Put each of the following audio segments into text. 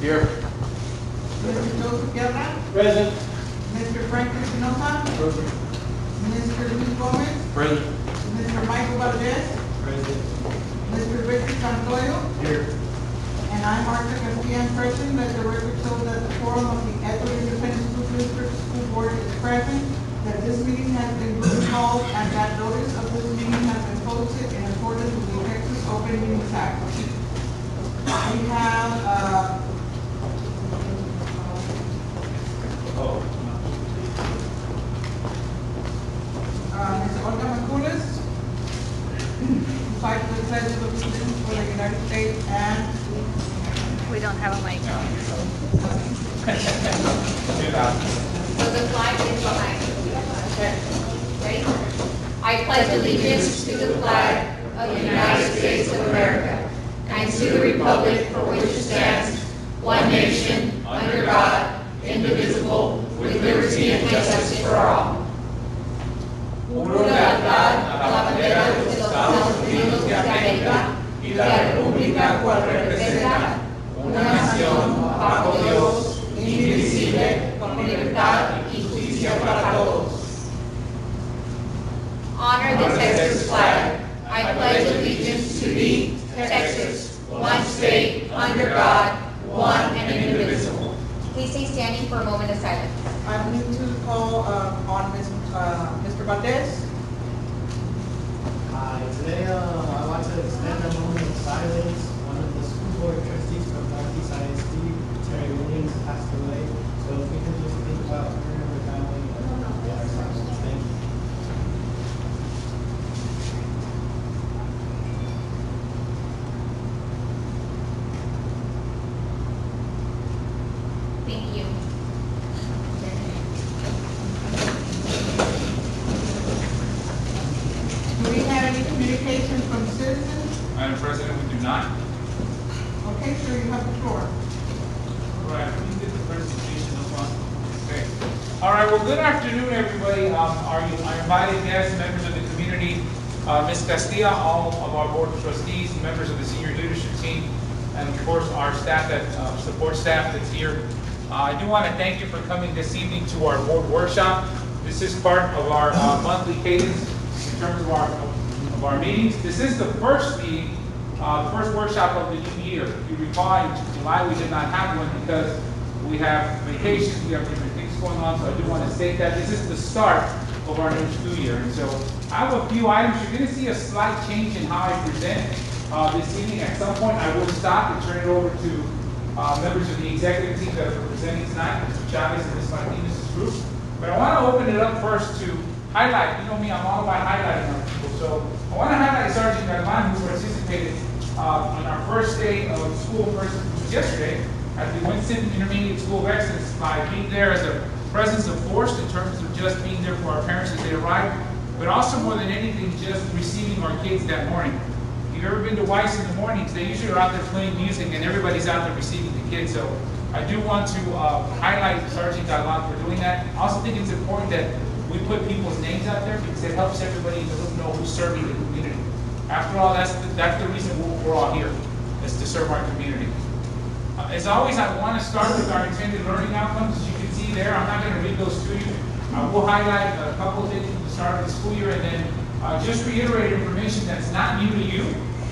Here. Mr. Joseph Guerra, Present. Mr. Franklin Tinopa, Present. Mr. Luis Gomez, Present. Mr. Michael Valdez, Present. Mr. Richard Santoyo, Here. and I, Martha Garcia, am present. Let the record show that the quorum of the Edgewood Independent School District School Board is present, that this meeting has been duly called, and that notice of this meeting has been posted in accordance with the Texas Open Meetings Act. We have, Ms. Olga Maculas, who fights the pledge of allegiance for the United States and We don't have a mic. So the flag is behind you. Ready? I pledge allegiance to the flag of the United States of America and to the republic for which it stands, one nation, under God, indivisible, with liberty and justice for all. Una lealtad a la bandera de los Estados Unidos de América y la república cual representa una nación bajo Dios, indivisible, con libertad y justicia para todos. Honor the Texas flag. I pledge allegiance to thee, Texas, one state, under God, one and indivisible. Please stay standing for a moment of silence. I need to call on Mr. Valdez. Today, I want to extend a moment of silence. One of the school board trustees from Northeast ISD, Terry Williams, passed away. So if we could just think about her and her family and get our silence. Thank you. Thank you. Do we have any communication from citizens? Madam President, we do not. Okay, sir, you have the floor. All right, we did the presentation up on. Okay. All right, well, good afternoon, everybody. Our invited guests, members of the community, Ms. Castilla, all of our board of trustees, members of the senior leadership team, and of course, our staff, support staff that's here. I do want to thank you for coming this evening to our board workshop. This is part of our monthly cadence in terms of our meetings. This is the first meeting, first workshop of the new year. If you recall, in July we did not have one because we have vacations, we have different things going on, so I do want to state that this is the start of our new school year. And so I have a few items. You're going to see a slight change in how I present this evening. At some point I will stop and turn it over to members of the executive team that are presenting tonight, Mr. Chavez and Ms. Martinez's group. But I want to open it up first to highlight. You know me, I'm all about highlighting our people. So I want to highlight Sergeant Galvan, who participated on our first day of school, which was yesterday, at the Winston Intermediate School of Excellence, by being there as a presence of force in terms of just being there for our parents as they arrived, but also more than anything, just receiving our kids that morning. If you've ever been to Weiss in the mornings, they usually are out there playing music and everybody's out there receiving the kids. So I do want to highlight Sergeant Galvan for doing that. I also think it's important that we put people's names out there because it helps everybody to know who's serving the community. After all, that's the reason we're all here, is to serve our community. As always, I want to start with our intended learning outcomes. As you can see there, I'm not going to read those to you. I will highlight a couple of things at the start of the school year and then just reiterate information that's not new to you,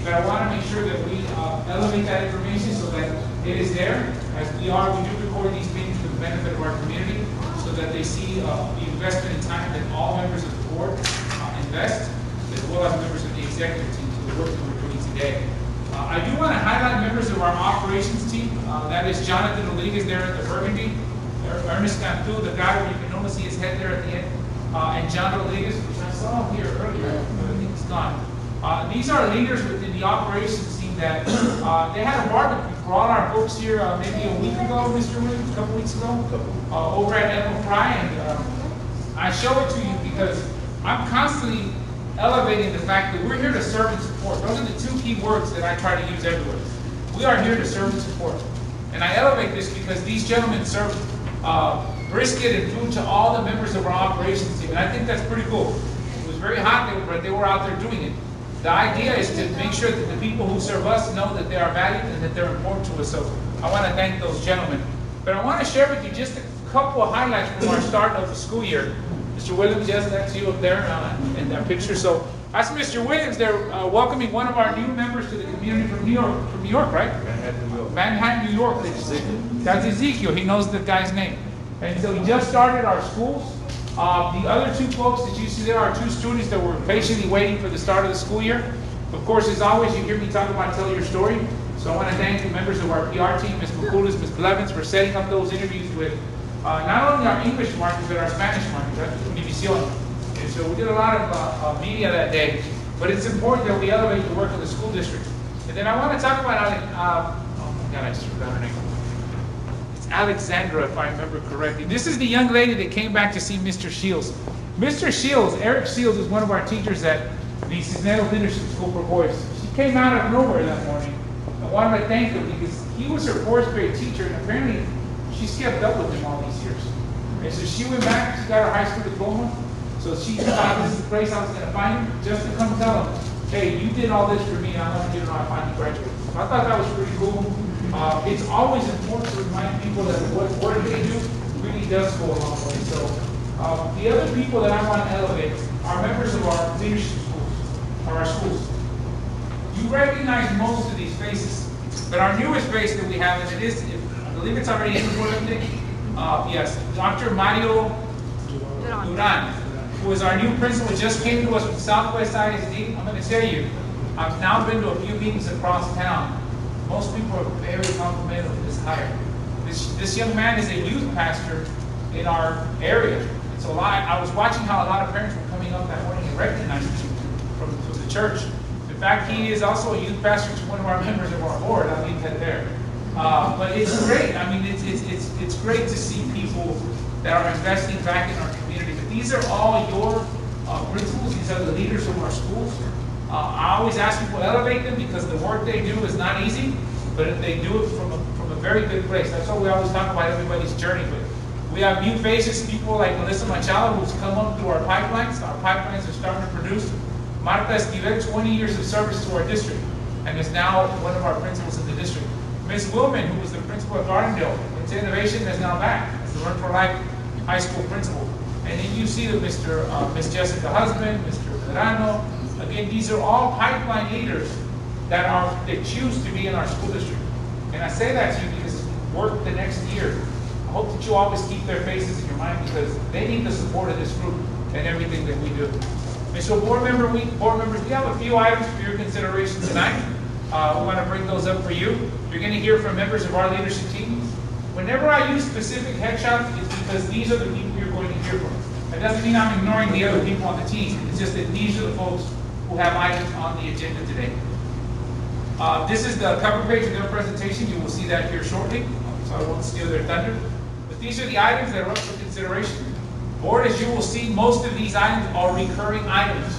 but I want to make sure that we elevate that information so that it is there. As we do record these meetings for the benefit of our community so that they see the investment in time that all members of the board invest, as well as members of the executive team for the work that we're doing today. I do want to highlight members of our operations team. That is Jonathan Rodriguez there at the Burgundy, Ernest Cantu, the guy where you can almost see his head there at the end, and John Rodriguez, which I saw here earlier, but I think he's gone. These are leaders within the operations team that they had a barbecue for all our folks here maybe a week ago, Mr. Williams, a couple weeks ago, over at Echo Fry, and I show it to you because I'm constantly elevating the fact that we're here to serve and support. Those are the two key words that I try to use everywhere. We are here to serve and support. And I elevate this because these gentlemen serve brisket and food to all the members of our operations team. And I think that's pretty cool. It was very hot, but they were out there doing it. The idea is to make sure that the people who serve us know that they are valued and that they're important to us. So I want to thank those gentlemen. But I want to share with you just a couple of highlights from our start of the school year. Mr. Williams, yes, that's you up there in that picture. So that's Mr. Williams. They're welcoming one of our new members to the community from New York, right? Manhattan, New York. That's Ezekiel. He knows the guy's name. And so he just started our schools. The other two folks that you see there are two students that were patiently waiting for the start of the school year. Of course, as always, you hear me talk about Tell Your Story. So I want to thank the members of our PR team, Ms. McCoulis, Ms. Blevins, for setting up those interviews with not only our English market, but our Spanish market. That's Univision. And so we did a lot of media that day. But it's important that we elevate the work of the school district. And then I want to talk about, oh my God, I just forgot her name. Alexandra, if I remember correctly. This is the young lady that came back to see Mr. Shields. Mr. Shields, Eric Shields, is one of our teachers at the Cisneros Leadership School for Boys. She came out of nowhere that morning. I wanted to thank him because he was her fourth grade teacher, and apparently she's kept up with him all these years. And so she went back, she got her high school diploma, so she thought this is the place I was going to find him, just to come tell him, hey, you did all this for me, and I want you to know I finally graduated. So I thought that was pretty cool. It's always important to remind people that what work they do really does go a long way. So the other people that I want to elevate are members of our leadership schools, or our schools. You recognize most of these faces, but our newest face that we have, and I believe it's already in the board update. Yes, Dr. Mario Duran, who is our new principal, just came to us from Southwest ISD. I'm going to tell you, I've now been to a few meetings across town. Most people are very complimentary of this hire. This young man is a youth pastor in our area. And so I was watching how a lot of parents were coming up that morning and recognizing him from the church. In fact, he is also a youth pastor to one of our members of our board. I'll leave that there. But it's great. I mean, it's great to see people that are investing back in our community. But these are all your principals. These are the leaders of our schools. I always ask people to elevate them because the work they do is not easy, but they do it from a very good place. That's why we always talk about everybody's journey. But we have new faces, people like Melissa Machado, who's come up through our pipelines. Our pipelines are starting to produce. Marta Esquivel, 20 years of service to our district, and is now one of our principals in the district. Ms. Willman, who was the principal at Gardendale, into Innovation, is now back as the Learn for Life high school principal. And then you see that Ms. Jessica Husband, Mr. Verano. Again, these are all pipeline leaders that choose to be in our school district. And I say that to you because work the next year. I hope that you always keep their faces in your mind because they need the support of this group and everything that we do. And so board members, we have a few items for your consideration tonight. We want to bring those up for you. You're going to hear from members of our leadership team. Whenever I use specific headshots, it's because these are the people you're going to hear from. That doesn't mean I'm ignoring the other people on the team. It's just that these are the folks who have items on the agenda today. This is the cover page of their presentation. You will see that here shortly, so I won't steal their thunder. But these are the items that are up for consideration. Board, as you will see, most of these items are recurring items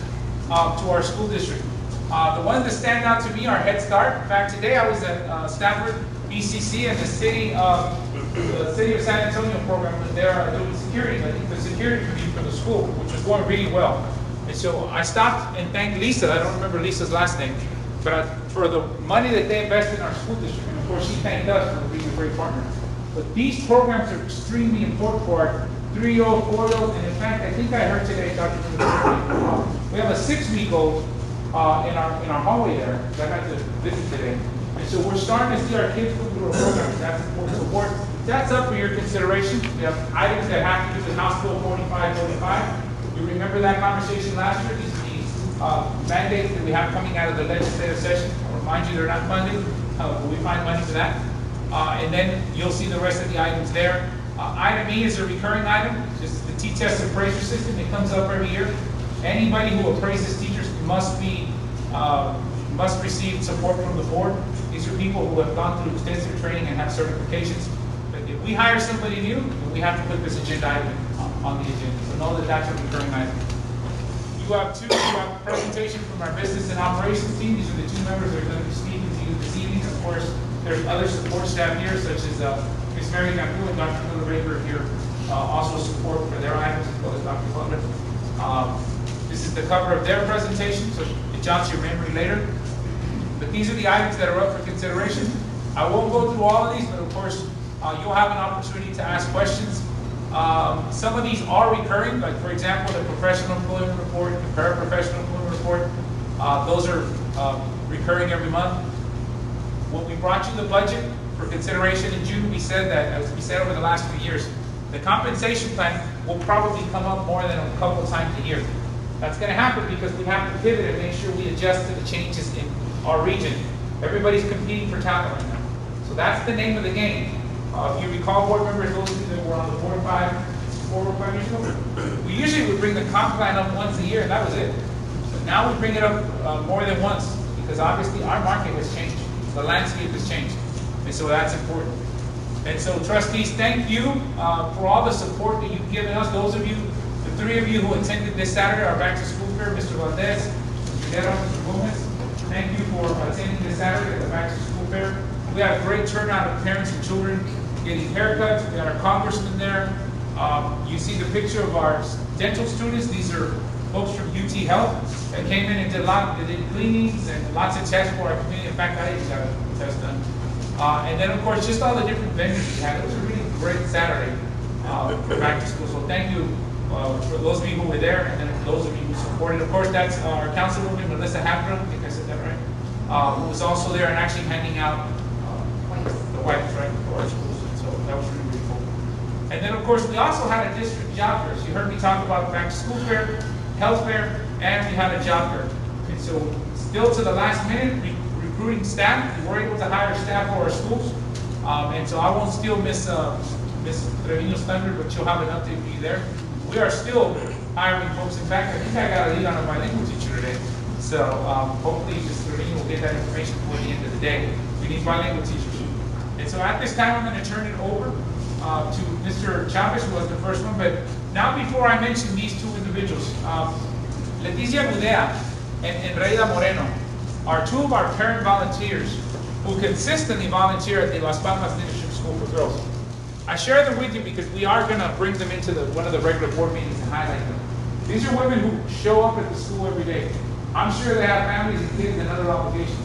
to our school district. The ones that stand out to me are Head Start. In fact, today I was at Stafford BCC and the city of San Antonio program. They're doing security, I think the security review for the school, which is going really well. And so I stopped and thanked Lisa. I don't remember Lisa's last name, but for the money that they invested in our school district. And of course, she thanked us for being a great partner. But these programs are extremely important for our 3-year-old, 4-year-olds, and in fact, I think I heard today, Dr. we have a 6-week-old in our hallway there. I got to visit today. And so we're starting to see our kids go through a program. That's important support. That's up for your consideration. We have items that have to do with House Bill 4545. You remember that conversation last year? These mandates that we have coming out of the legislative session. I'll remind you, they're not funded, but we find money for that. And then you'll see the rest of the items there. Item E is a recurring item, just the T-test appraiser system. It comes up every year. Anybody who appraises teachers must receive support from the board. These are people who have gone through extensive training and have certifications. But if we hire somebody new, then we have to put this agenda item on the agenda. So know that that's a recurring item. You have a presentation from our business and operations team. These are the 2 members that are going to be speaking to you this evening. Of course, there's other support staff here, such as Ms. Mary Gampu and Dr. Miller-Raver here, also support for their items, as well as Dr. Butler. This is the cover of their presentation, so it jogs your memory later. But these are the items that are up for consideration. I won't go through all of these, but of course, you'll have an opportunity to ask questions. Some of these are recurring, like for example, the professional employment report, the paraprofessional employment report. Those are recurring every month. When we brought you the budget for consideration in June, we said that, as we said over the last few years, the compensation plan will probably come up more than a couple times a year. That's going to happen because we have to pivot and make sure we adjust to the changes in our region. Everybody's competing for talent right now. So that's the name of the game. If you recall, board members, those of you that were on the 4 or 5 years ago, we usually would bring the comp plan up once a year, and that was it. But now we bring it up more than once, because obviously our market has changed. The landscape has changed, and so that's important. And so trustees, thank you for all the support that you've given us. Those of you, the 3 of you who attended this Saturday, our back to school fair, Mr. Valdez, Mr. Guerrero, Mr. Gomez, thank you for attending this Saturday at the back to school fair. We had a great turnout of parents and children getting haircuts. We had our congressman there. You see the picture of our dental students. These are folks from UT Health that came in and did cleanings and lots of tests for our community. In fact, I even got a test done. And then, of course, just all the different vendors we had. It was a really great Saturday for back to school. So thank you for those of you who were there, and then those of you who supported. Of course, that's our councilwoman, Melissa Hafner, I think I said that right, who was also there and actually handing out the wipes, right, for our schools. And so that was really, really cool. And then, of course, we also had a district job fair. So you heard me talk about back to school fair, health fair, and we had a job fair. And so still to the last minute, recruiting staff. We were able to hire staff for our schools. And so I won't steal Miss Trevino's thunder, but she'll have an update for you there. We are still hiring folks. In fact, I think I got a lead on a bilingual teacher today. So hopefully Ms. Trevino will get that information before the end of the day. We need bilingual teachers. And so at this time, I'm going to turn it over to Mr. Chavez, who was the first one. But now before I mention these 2 individuals, Leticia Gudea and Reida Moreno are 2 of our parent volunteers who consistently volunteer at the Las Palmas Leadership School for Girls. I share them with you because we are going to bring them into one of the regular board meetings and highlight them. These are women who show up at the school every day. I'm sure they have families and kids and other obligations.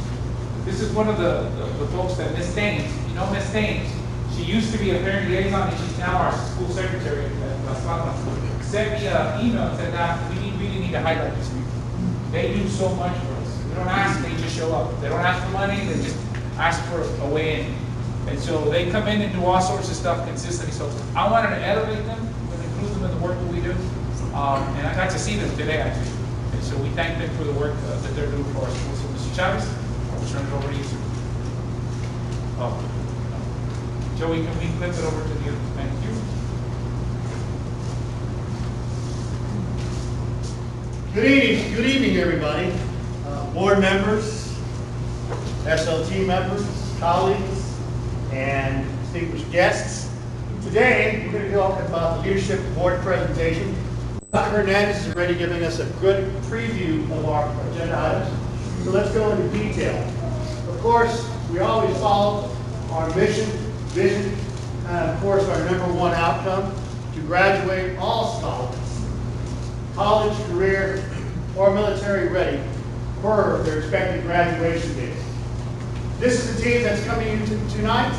This is one of the folks that Miss Staines, you know Miss Staines, she used to be a parent liaison and she's now our school secretary at Las Palmas. Sent me an email and said that we really need to highlight these people. They do so much for us. They don't ask, they just show up. They don't ask for money, they just ask for a way in. And so they come in and do all sorts of stuff consistently. So I wanted to elevate them and include them in the work that we do. And I got to see them today, actually. And so we thank them for the work that they're doing for our school. So Mr. Chavez, I'll turn it over to you, sir. Oh. Joey, can we flip it over to the other? Thank you. Good evening, everybody. Board members, SLT members, colleagues, and distinguished guests. Today, we're going to talk about the leadership board presentation. Dr. Hernandez is already giving us a good preview of our agenda items. So let's go into detail. Of course, we always follow our mission, vision, and of course our #1 outcome, to graduate all scholars, college, career, or military ready for their expected graduation date. This is the team that's coming in tonight,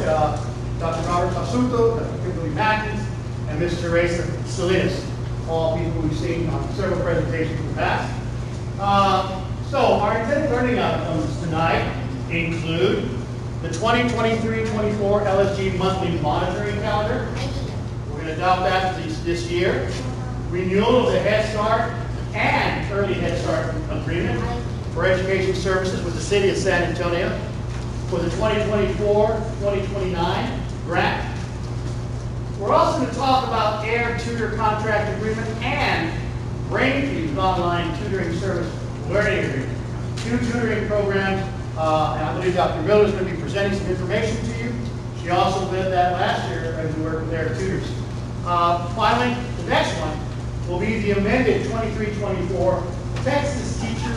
Dr. Robert Pasuto, Dr. Kimberly Mackins, and Ms. Teresa Salinas, all people we've seen on several presentations in the past. So our intended learning outcomes tonight include the 2023-24 LSG monthly monitoring calendar. We're going to adopt that this year. Renewal of the Head Start and Early Head Start agreement for education services with the City of San Antonio for the 2024-2029 grant. We're also going to talk about AIR Tutor Contract Agreement and Brainfuse Online Tutoring Service Learning Agreement. 2 tutoring programs, and I believe Dr. Miller is going to be presenting some information to you. She also did that last year as we worked with AIR Tutors. Finally, the next one will be the amended 23-24 Texas Teacher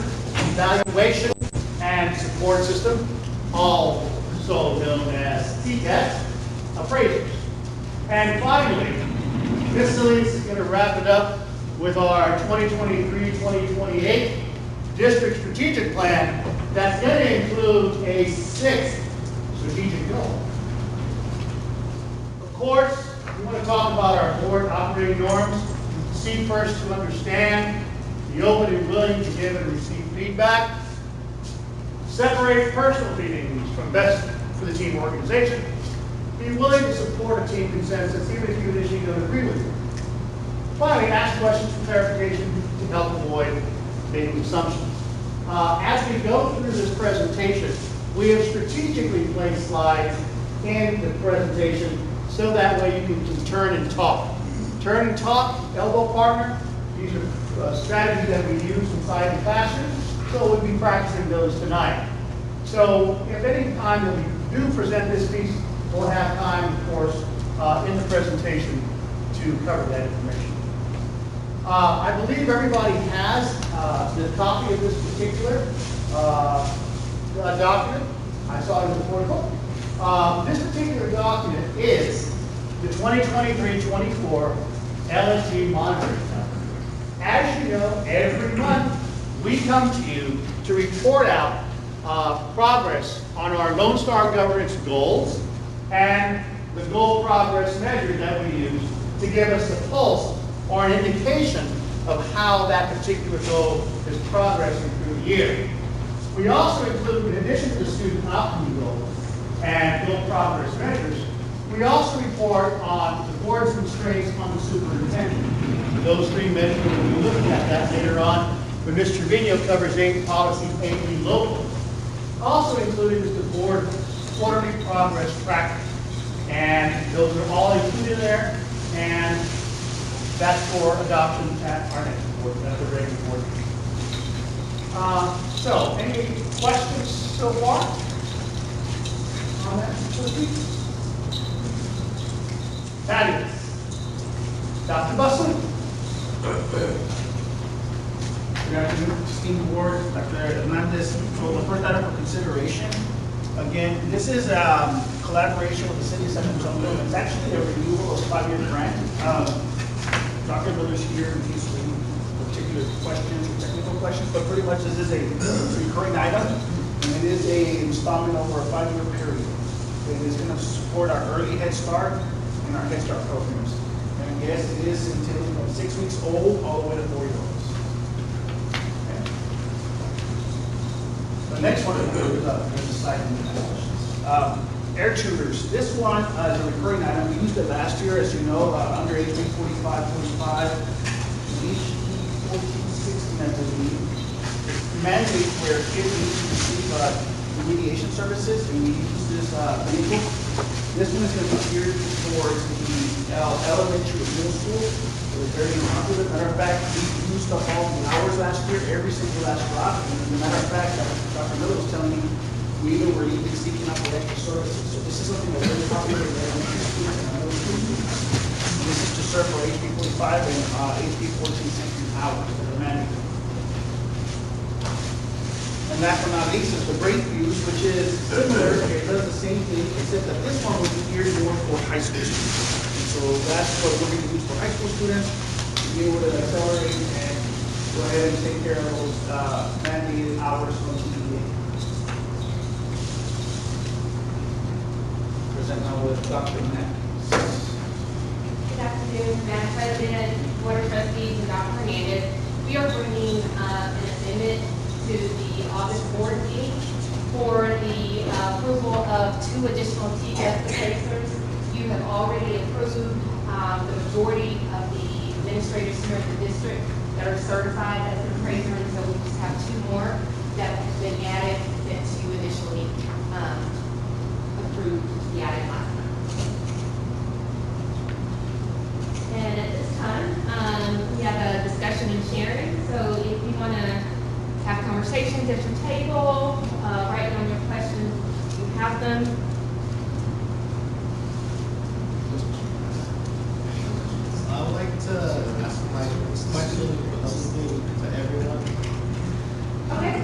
Evaluation and Support System, also known as TTES, appraisers. And finally, Ms. Salinas is going to wrap it up with our 2023-2028 District Strategic Plan that's going to include a 6th strategic goal. Of course, we want to talk about our board operating norms. See first to understand, be open and willing to give and receive feedback. Separate personal feelings from best for the team organization. Be willing to support a team consensus even if you initially don't agree with it. Finally, ask questions for clarification to help avoid making assumptions. As we go through this presentation, we have strategically placed slides in the presentation so that way you can turn and talk. Turn and talk, elbow partner, these are strategies that we use inside the classroom, so we'll be practicing those tonight. So if any time that we do present this piece, we'll have time, of course, in the presentation to cover that information. I believe everybody has the copy of this particular document. I saw it in the board book. This particular document is the 2023-24 LSG monitoring plan. As you know, every month we come to you to report out progress on our Lone Star governance goals and the goal progress measure that we use to give us a pulse or an indication of how that particular goal is progressing through the year. We also include, in addition to the student outcome goals and goal progress measures, we also report on the board's constraints on the superintendent. Those three measures, we'll be looking at that later on when Mr. Trevino covers 8 policies, 8 local. Also included is the board quarterly progress tracker. And those are all included there, and that's for adoption at our next board, at the regular board. So, any questions so far on that? Fabulous. Dr. Bussell? Good afternoon, esteemed board, Dr. Hernandez. So the first item for consideration, again, this is collaboration with the city of San Antonio. It's actually a renewal of a 5-year grant. Dr. Miller's here in case of any particular questions, technical questions, but pretty much this is a recurring item, and it is a installment over a 5-year period. It is going to support our early Head Start and our Head Start programs. And yes, it is until 6 weeks old all the way to 4-year-olds. Okay. The next one is there's a slide in the questions. Air tutors. This one is a recurring item. We used it last year, as you know, under AB 4545. Each 1416, I believe, mandates where kids need to receive remediation services, and we use this vehicle. This one is going to be geared towards the elementary and middle school. It was very popular. Matter of fact, we used up all the hours last year, every single last drop. And as a matter of fact, Dr. Miller was telling me we even were even seeking out for extra services. So this is something that's very popular in elementary schools and middle schools. This is to serve for HB 45 and HB 1416 hours that are mandatory. And last but not least is the break views, which is similar. It does the same thing, except that this one will be geared more for high school students. And so that's what we're going to use for high school students to be able to accelerate and go ahead and take care of those mandated hours from TDA. Present now with Dr. Matt. Good afternoon, Madam President, Board of Trustees, and Dr. Hernandez. We are bringing an amendment to the August board meeting for the approval of 2 additional TDS appraisers. You have already approved the majority of the administrators here in the district that are certified as an appraiser, and so we just have 2 more that have been added since you initially approved the added last time. And at this time, we have a discussion and sharing. So if you want to have conversations at your table, write down your questions, you have them. I would like to ask my question to everyone. Okay.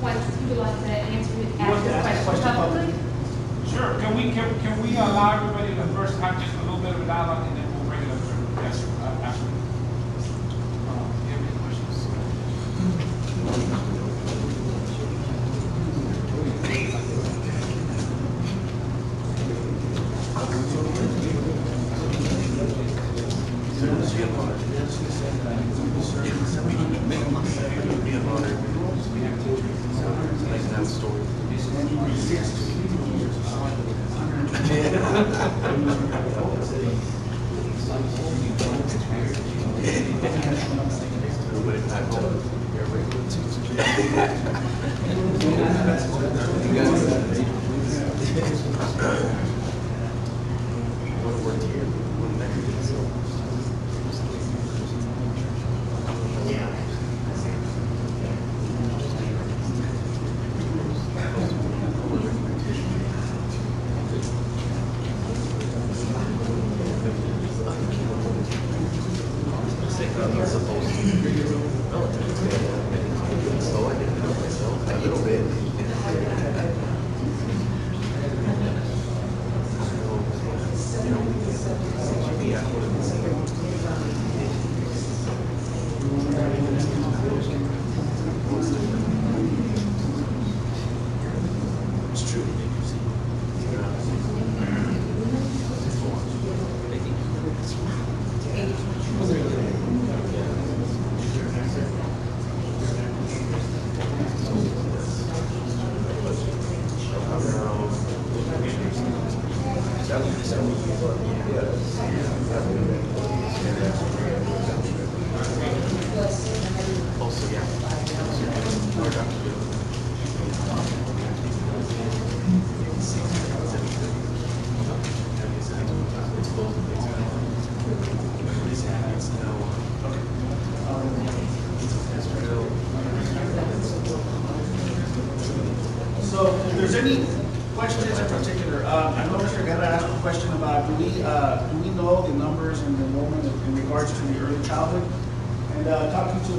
Once you would like to answer, You want to ask a question publicly. Sure, can we allow everybody the first time just a little bit of a dialogue, and then we'll bring it up to, yes, after. Do you have any questions? So if there's any questions in particular, I know Mr. Guerra asked a question about, do we know the numbers and the enrollment in regards to the early childhood? And talking to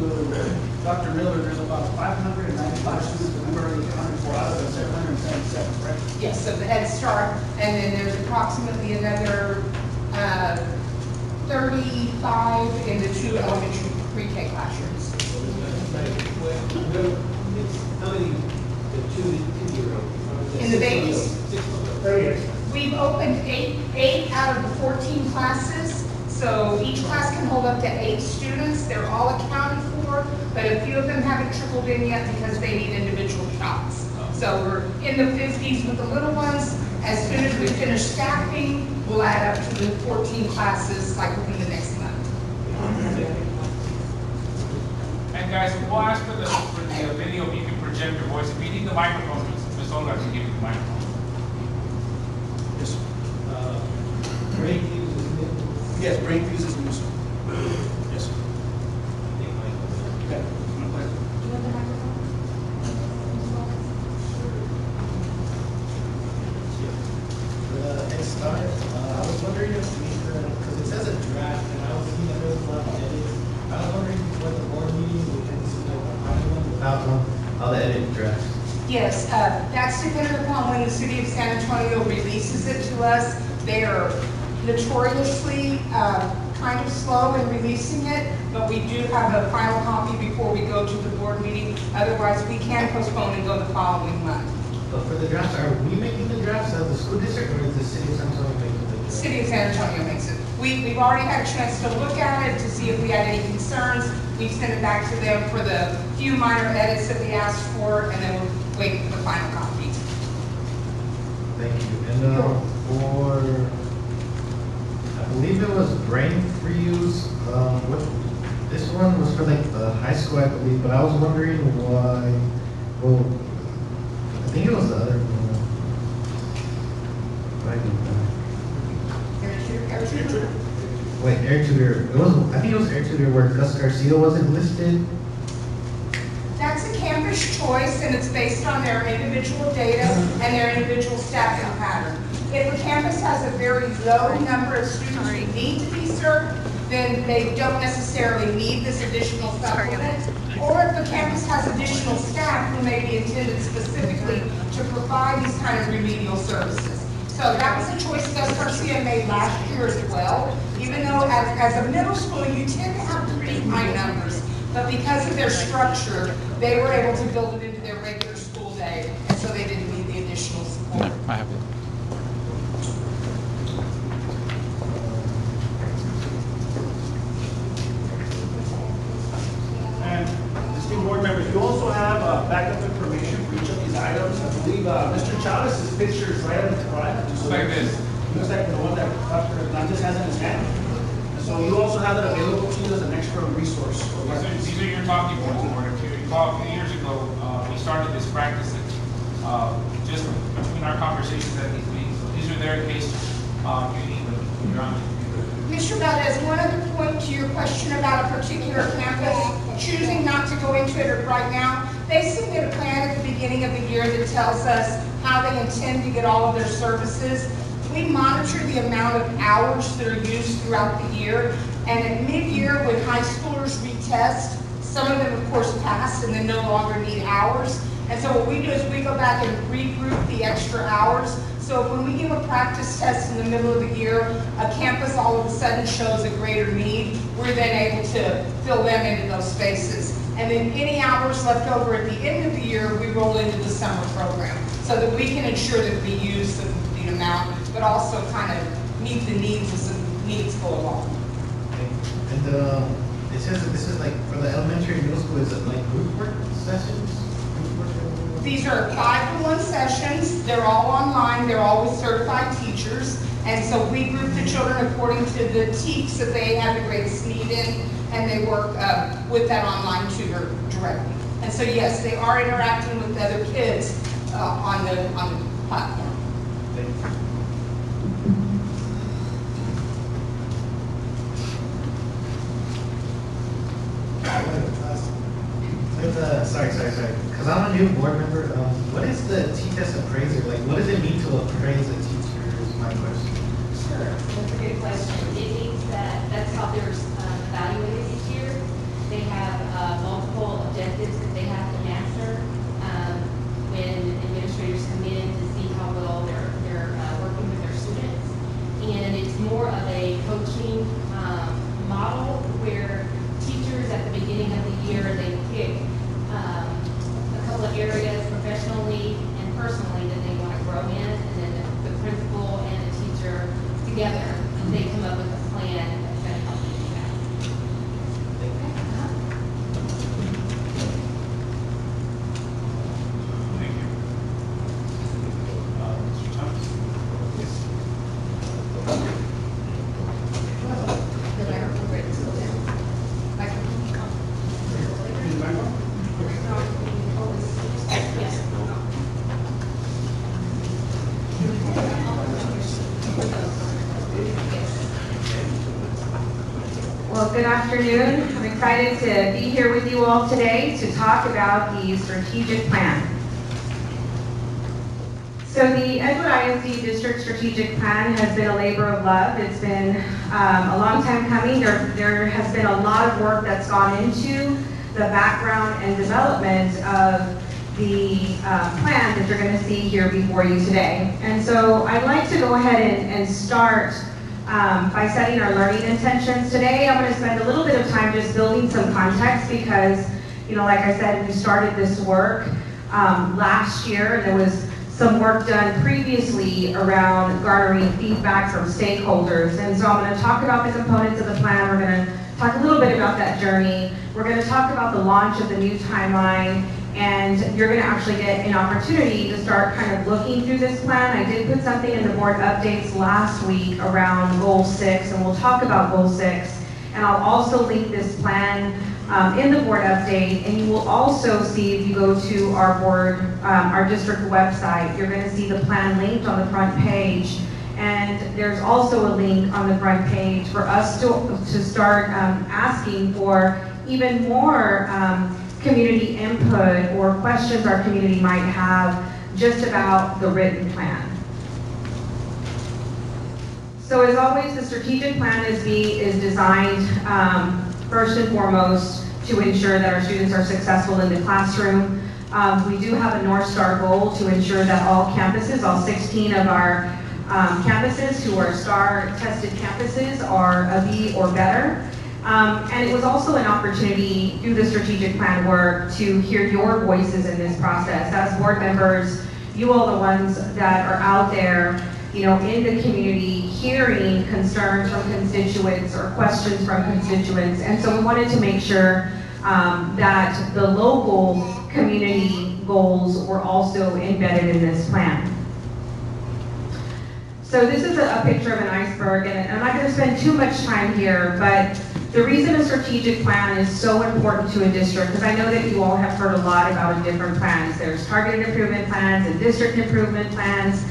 Dr. Miller, there's about 595 students that we've already accounted for out of the 777, correct? Yes, so the Head Start, and then there's approximately another 35 in the 2 elementary pre-K classrooms. In the babies? We've opened eight out of the 14 classes, so each class can hold up to 8 students. They're all accounted for, but a few of them haven't trickled in yet because they need individual shots. So we're in the 50s with the little ones. As soon as we finish staffing, we'll add up to the 14 classes like within the next month. And guys, we'll ask for the video if you can project your voice. If you need the microphone, Ms. Olga can give you the microphone. Yes. Great news. Yes, brain fuses news. Yes. Okay. My pleasure. For the Head Start, I was wondering if we could, because it says a draft, and I was thinking that there was a lot of edits. I was wondering before the board meeting, we can see like a final one without all the edit drafts. Yes, that's dependent upon when the city of San Antonio releases it to us. They are notoriously kind of slow in releasing it, but we do have a final copy before we go to the board meeting. Otherwise, we can postpone and go the following month. But for the drafts, are we making the drafts as the school district, or is the city of San Antonio making the drafts? City of San Antonio makes it. We've already had a chance to look at it to see if we had any concerns. We've sent it back to them for the few minor edits that we asked for, and then we're waiting for the final copy. Thank you. And for, I believe it was brain freeze. This one was for like the high school, I believe, but I was wondering why. Well, I think it was the other one. Why did that? Wait, Air Tutor. It was. I think it was Air Tutor where Gus Garcia wasn't listed. That's a campus choice, and it's based on their individual data and their individual staffing pattern. If a campus has a very low number of students who need to be served, then they don't necessarily need this additional supplement. Or if the campus has additional staff who may be intended specifically to provide these kind of remedial services. So that was a choice Gus Garcia made last year as well. Even though as a middle school, you tend to have pretty high numbers. But because of their structure, they were able to build it into their regular school day, and so they didn't need the additional support. I have it. And esteemed board members, you also have backup information for each of these items. I believe Mr. Chavez's picture is right on the front. Just like this. looks like the one that Dr. Hernandez has in his hand. And so you also have that available to you as an extra resource. These are your talking points, Board. If you recall, a few years ago, we started this practice just between our conversations at these meetings. So these are there in case you need them. You're on the computer. Mr. Valdez, one other point to your question about a particular campus, choosing not to go into it right now, they submit a plan at the beginning of the year that tells us how they intend to get all of their services. We monitor the amount of hours that are used throughout the year, and at mid-year, when high schoolers retest, some of them, of course, pass and then no longer need hours. And so what we do is we go back and regroup the extra hours. So when we give a practice test in the middle of the year, a campus all of a sudden shows a greater need, we're then able to fill them into those spaces. And then any hours left over at the end of the year, we roll into the summer program so that we can ensure that we use the amount, but also kind of meet the needs as the needs go along. And it says that this is like for the elementary and middle school, is it like group work sessions? These are 5-to-1 sessions. They're all online. They're all with certified teachers. And so we group the children according to the TEKS that they have the greatest need in, and they work with that online tutor directly. And so yes, they are interacting with other kids on the platform. Sorry. Because I'm a new board member. What is the T-test appraiser? Like, what does it mean to appraise a teacher? Is my question. Sure, that's a good question. It means that's how they're evaluated each year. They have multiple objectives that they have to master when administrators come in to see how well they're working with their students. And it's more of a coaching model where teachers at the beginning of the year, they pick a couple of areas professionally and personally that they want to grow in, and then the principal and the teacher together, they come up with a plan that's going to help you do that. Thank you. Mr. Thomas? Well, good afternoon. I'm excited to be here with you all today to talk about the strategic plan. So the Edgewood ISD District Strategic Plan has been a labor of love. It's been a long time coming. There has been a lot of work that's gone into the background and development of the plan that you're going to see here before you today. And so I'd like to go ahead and start by setting our learning intentions. Today I'm going to spend a little bit of time just building some context because, you know, like I said, we started this work last year, and there was some work done previously around garnering feedback from stakeholders. And so I'm going to talk about the components of the plan. We're going to talk a little bit about that journey. We're going to talk about the launch of the new timeline, and you're going to actually get an opportunity to start kind of looking through this plan. I did put something in the board updates last week around Goal 6, and we'll talk about Goal 6. And I'll also link this plan in the board update, and you will also see, if you go to our board, our district website, you're going to see the plan linked on the front page. And there's also a link on the front page for us to start asking for even more community input or questions our community might have just about the written plan. So as always, the strategic plan is designed first and foremost to ensure that our students are successful in the classroom. We do have a North Star goal to ensure that all campuses, all 16 of our campuses who are STAR tested campuses are a B or better. And it was also an opportunity through the strategic plan work to hear your voices in this process. As board members, you all the ones that are out there, you know, in the community, hearing concerns from constituents or questions from constituents. And so we wanted to make sure that the local community goals were also embedded in this plan. So this is a picture of an iceberg, and I'm not going to spend too much time here, but the reason a strategic plan is so important to a district, because I know that you all have heard a lot about different plans. There's targeted improvement plans and district improvement plans.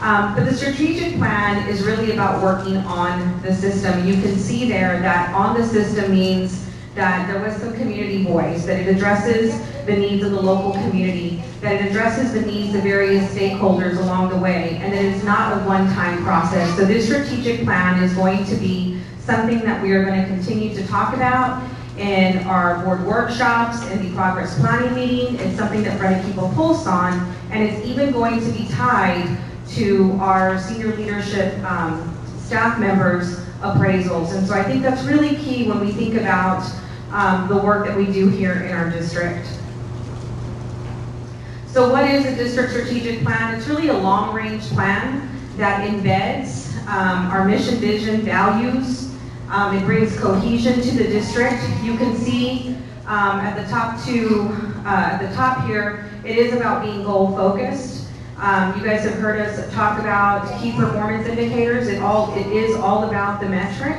But the strategic plan is really about working on the system. You can see there that on the system means that there was some community voice, that it addresses the needs of the local community, that it addresses the needs of various stakeholders along the way, and that it's not a one-time process. So this strategic plan is going to be something that we are going to continue to talk about in our board workshops, in the progress planning meeting. It's something that we're going to keep a pulse on, and it's even going to be tied to our senior leadership staff members' appraisals. And so I think that's really key when we think about the work that we do here in our district. So what is a district strategic plan? It's really a long-range plan that embeds our mission, vision, values. It brings cohesion to the district. You can see at the top here, it is about being goal-focused. You guys have heard us talk about key performance indicators. It is all about the metric.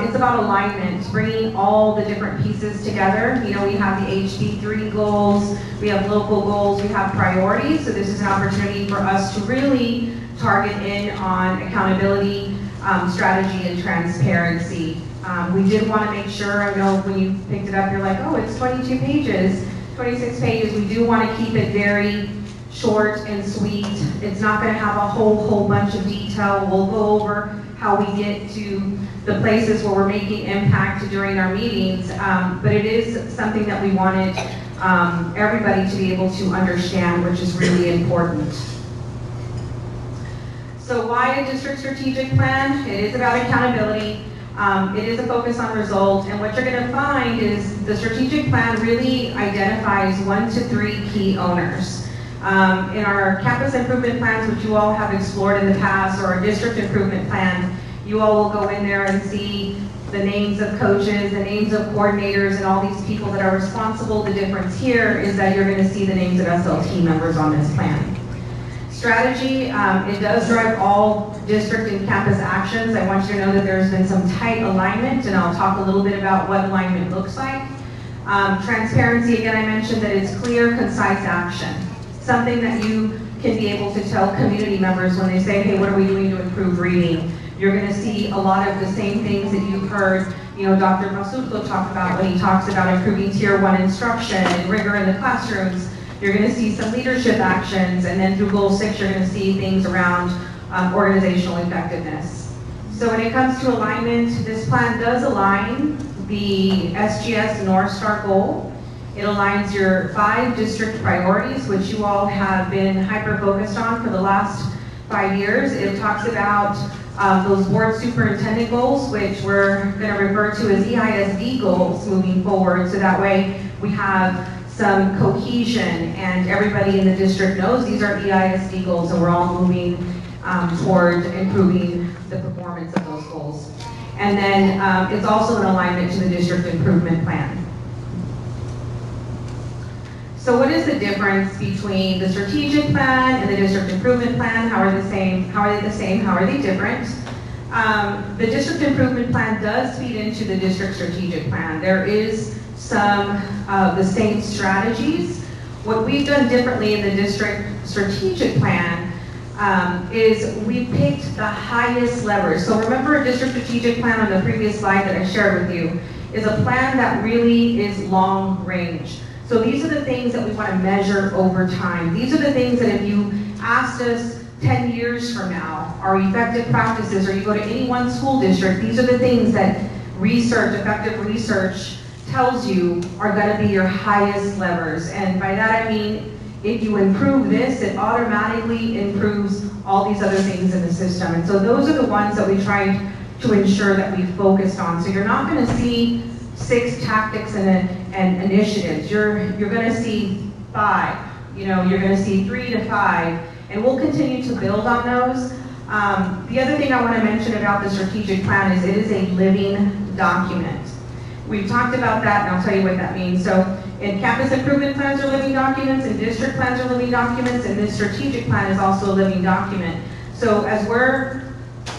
It's about alignment, bringing all the different pieces together. You know, we have the HB3 goals, we have local goals, we have priorities. So this is an opportunity for us to really target in on accountability, strategy, and transparency. We did want to make sure, I know when you picked it up, you're like, oh, it's 22 pages, 26 pages. We do want to keep it very short and sweet. It's not going to have a whole bunch of detail. We'll go over how we get to the places where we're making impact during our meetings, but it is something that we wanted everybody to be able to understand, which is really important. So why a district strategic plan? It is about accountability. It is a focus on results, and what you're going to find is the strategic plan really identifies 1 to 3 key owners. In our campus improvement plans, which you all have explored in the past, or our district improvement plan, you all will go in there and see the names of coaches, the names of coordinators, and all these people that are responsible. The difference here is that you're going to see the names of SLT members on this plan. Strategy, it does drive all district and campus actions. I want you to know that there's been some tight alignment, and I'll talk a little bit about what alignment looks like. Transparency, again, I mentioned that it's clear, concise action. Something that you can be able to tell community members when they say, hey, what are we doing to improve reading? You're going to see a lot of the same things that you've heard, you know, Dr. Masutko talk about when he talks about improving Tier 1 instruction and rigor in the classrooms. You're going to see some leadership actions, and then through Goal 6, you're going to see things around organizational effectiveness. So when it comes to alignment, this plan does align the SGS North Star goal. It aligns your 5 district priorities, which you all have been hyper-focused on for the last 5 years. It talks about those board superintendent goals, which we're going to refer to as EISD goals moving forward, so that way we have some cohesion and everybody in the district knows these are EISD goals, and we're all moving toward improving the performance of those goals. And then it's also an alignment to the district improvement plan. So what is the difference between the strategic plan and the district improvement plan? How are they the same? How are they different? The district improvement plan does feed into the district strategic plan. There is some of the same strategies. What we've done differently in the district strategic plan is we picked the highest levers. So remember, a district strategic plan on the previous slide that I shared with you is a plan that really is long range. So these are the things that we want to measure over time. These are the things that if you asked us 10 years from now, our effective practices, or you go to any one school district, these are the things that research, effective research, tells you are going to be your highest levers. And by that I mean, if you improve this, it automatically improves all these other things in the system. And so those are the ones that we tried to ensure that we focused on. So you're not going to see 6 tactics and initiatives. You're going to see 5. You know, you're going to see 3 to 5, and we'll continue to build on those. The other thing I want to mention about the strategic plan is it is a living document. We've talked about that, and I'll tell you what that means. So in campus improvement plans are living documents, and district plans are living documents, and this strategic plan is also a living document. So as we're,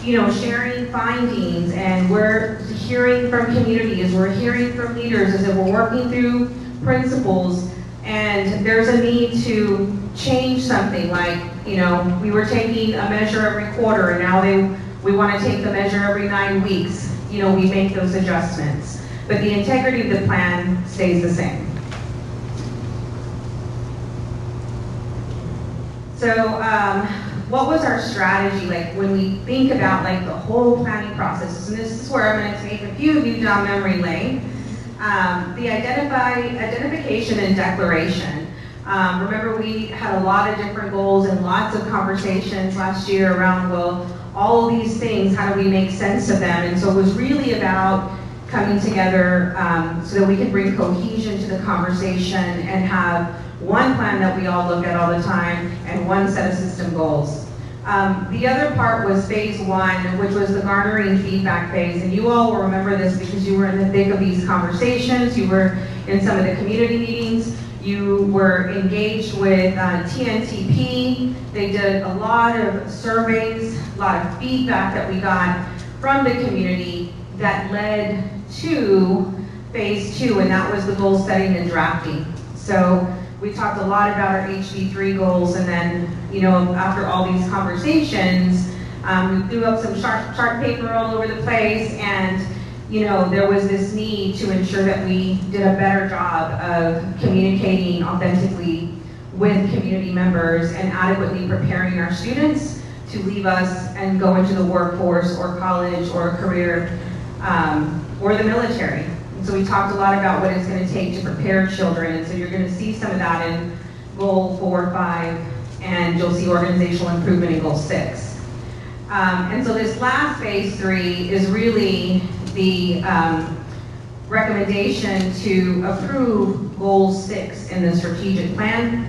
sharing findings and we're hearing from community, as we're hearing from leaders, as we're working through principles, and there's a need to change something, like, we were taking a measure every quarter, and now we want to take the measure every 9 weeks. We make those adjustments. But the integrity of the plan stays the same. So, what was our strategy like when we think about like the whole planning process? And this is where I'm going to take a few of you down memory lane. The identification and declaration. Remember, we had a lot of different goals and lots of conversations last year around, well, all of these things, how do we make sense of them? And so it was really about coming together so that we could bring cohesion to the conversation and have one plan that we all look at all the time and one set of system goals. The other part was phase 1, which was the garnering feedback phase. And you all will remember this because you were in the thick of these conversations. You were in some of the community meetings. You were engaged with TNTP. They did a lot of surveys, a lot of feedback that we got from the community that led to phase 2, and that was the goal setting and drafting. So we talked a lot about our HB3 goals, and then, after all these conversations, we threw up some chart paper all over the place, and there was this need to ensure that we did a better job of communicating authentically with community members and adequately preparing our students to leave us and go into the workforce or college or a career or the military. And so we talked a lot about what it's going to take to prepare children, and so you're going to see some of that in Goal 4, 5, and you'll see organizational improvement in Goal 6. And so this last phase 3 is really the recommendation to approve Goal 6 in the strategic plan,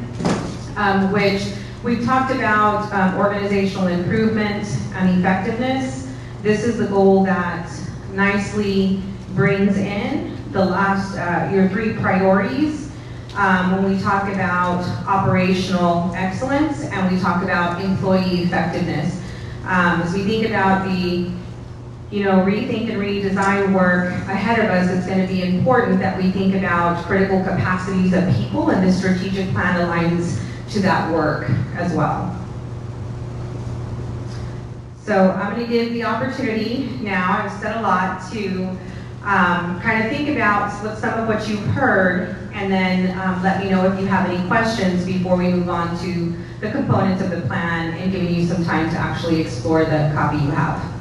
which we've talked about organizational improvement and effectiveness. This is the goal that nicely brings in the last, your 3 priorities when we talk about operational excellence and we talk about employee effectiveness. As we think about the rethink and redesign work ahead of us, it's going to be important that we think about critical capacities of people, and the strategic plan aligns to that work as well. So I'm going to give the opportunity now, I've said a lot, to kind of think about some of what you've heard, and then let me know if you have any questions before we move on to the components of the plan and giving you some time to actually explore the copy you have.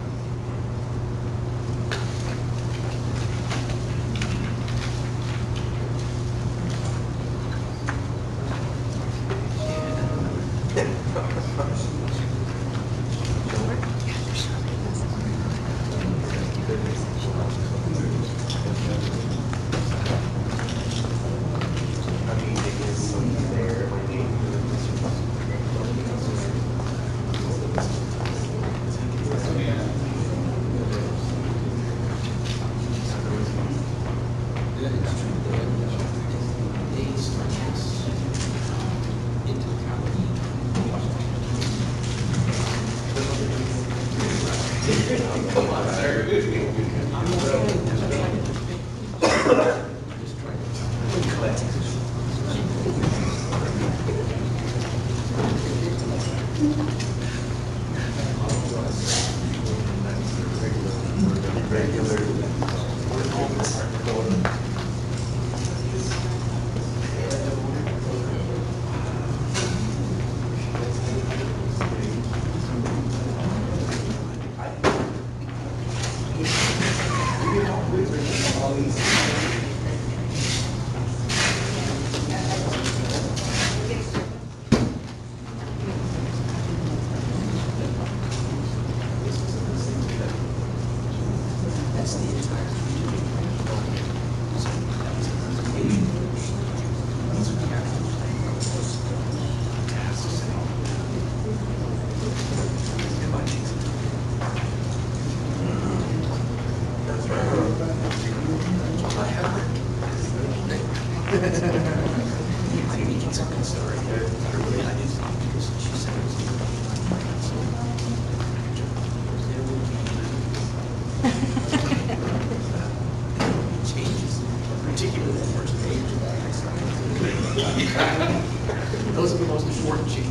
Those are the most important sheet.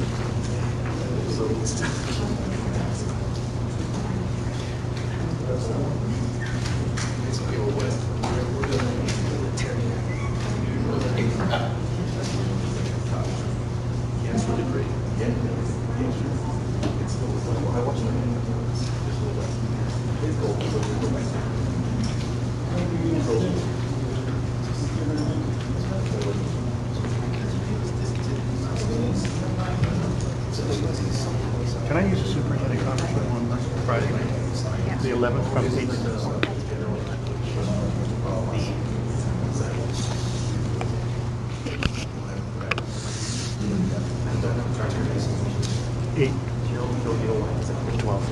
Can I use a superintendent conference room on Friday night? The 11th from 8 to 8. 12.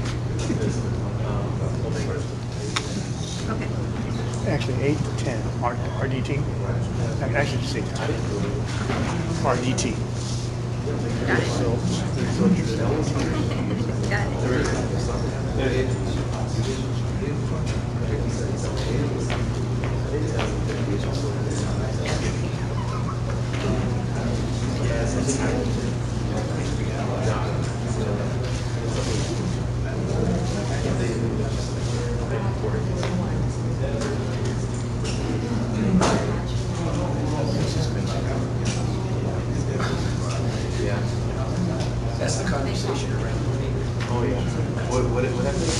Actually, 8 to 10. RDT. Actually, just say 10. RDT. Got it. Got it. That's the conversation around. Oh, yeah. What happened?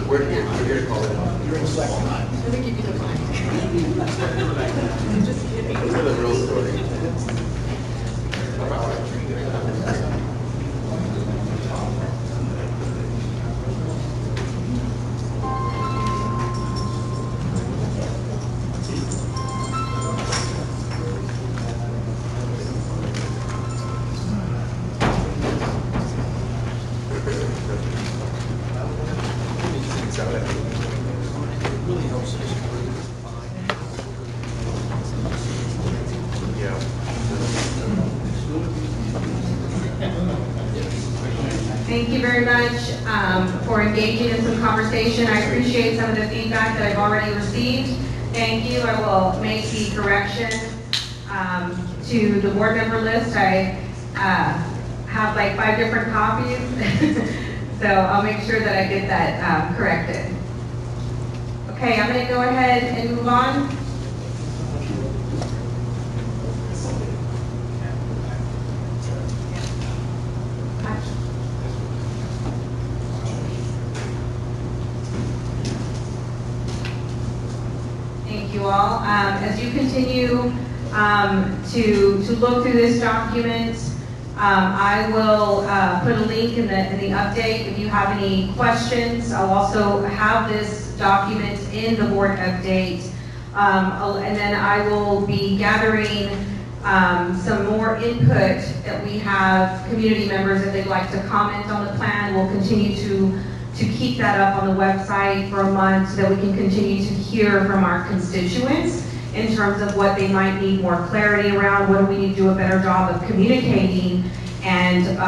We're here to call it out. You're in select time. I'm going to give you the mic. Those are the real story. Really helps us. Thank you very much for engaging in some conversation. I appreciate some of the feedback that I've already received. Thank you. I will make the correction to the board member list. I have like 5 different copies, so I'll make sure that I get that corrected. Okay, I'm going to go ahead and move on. Thank you all. As you continue to look through this document, I will put a link in the update if you have any questions. I'll also have this document in the board update, and then I will be gathering some more input that we have community members if they'd like to comment on the plan. We'll continue to keep that up on the website for a month so that we can continue to hear from our constituents in terms of what they might need more clarity around, what do we need to do a better job of communicating, and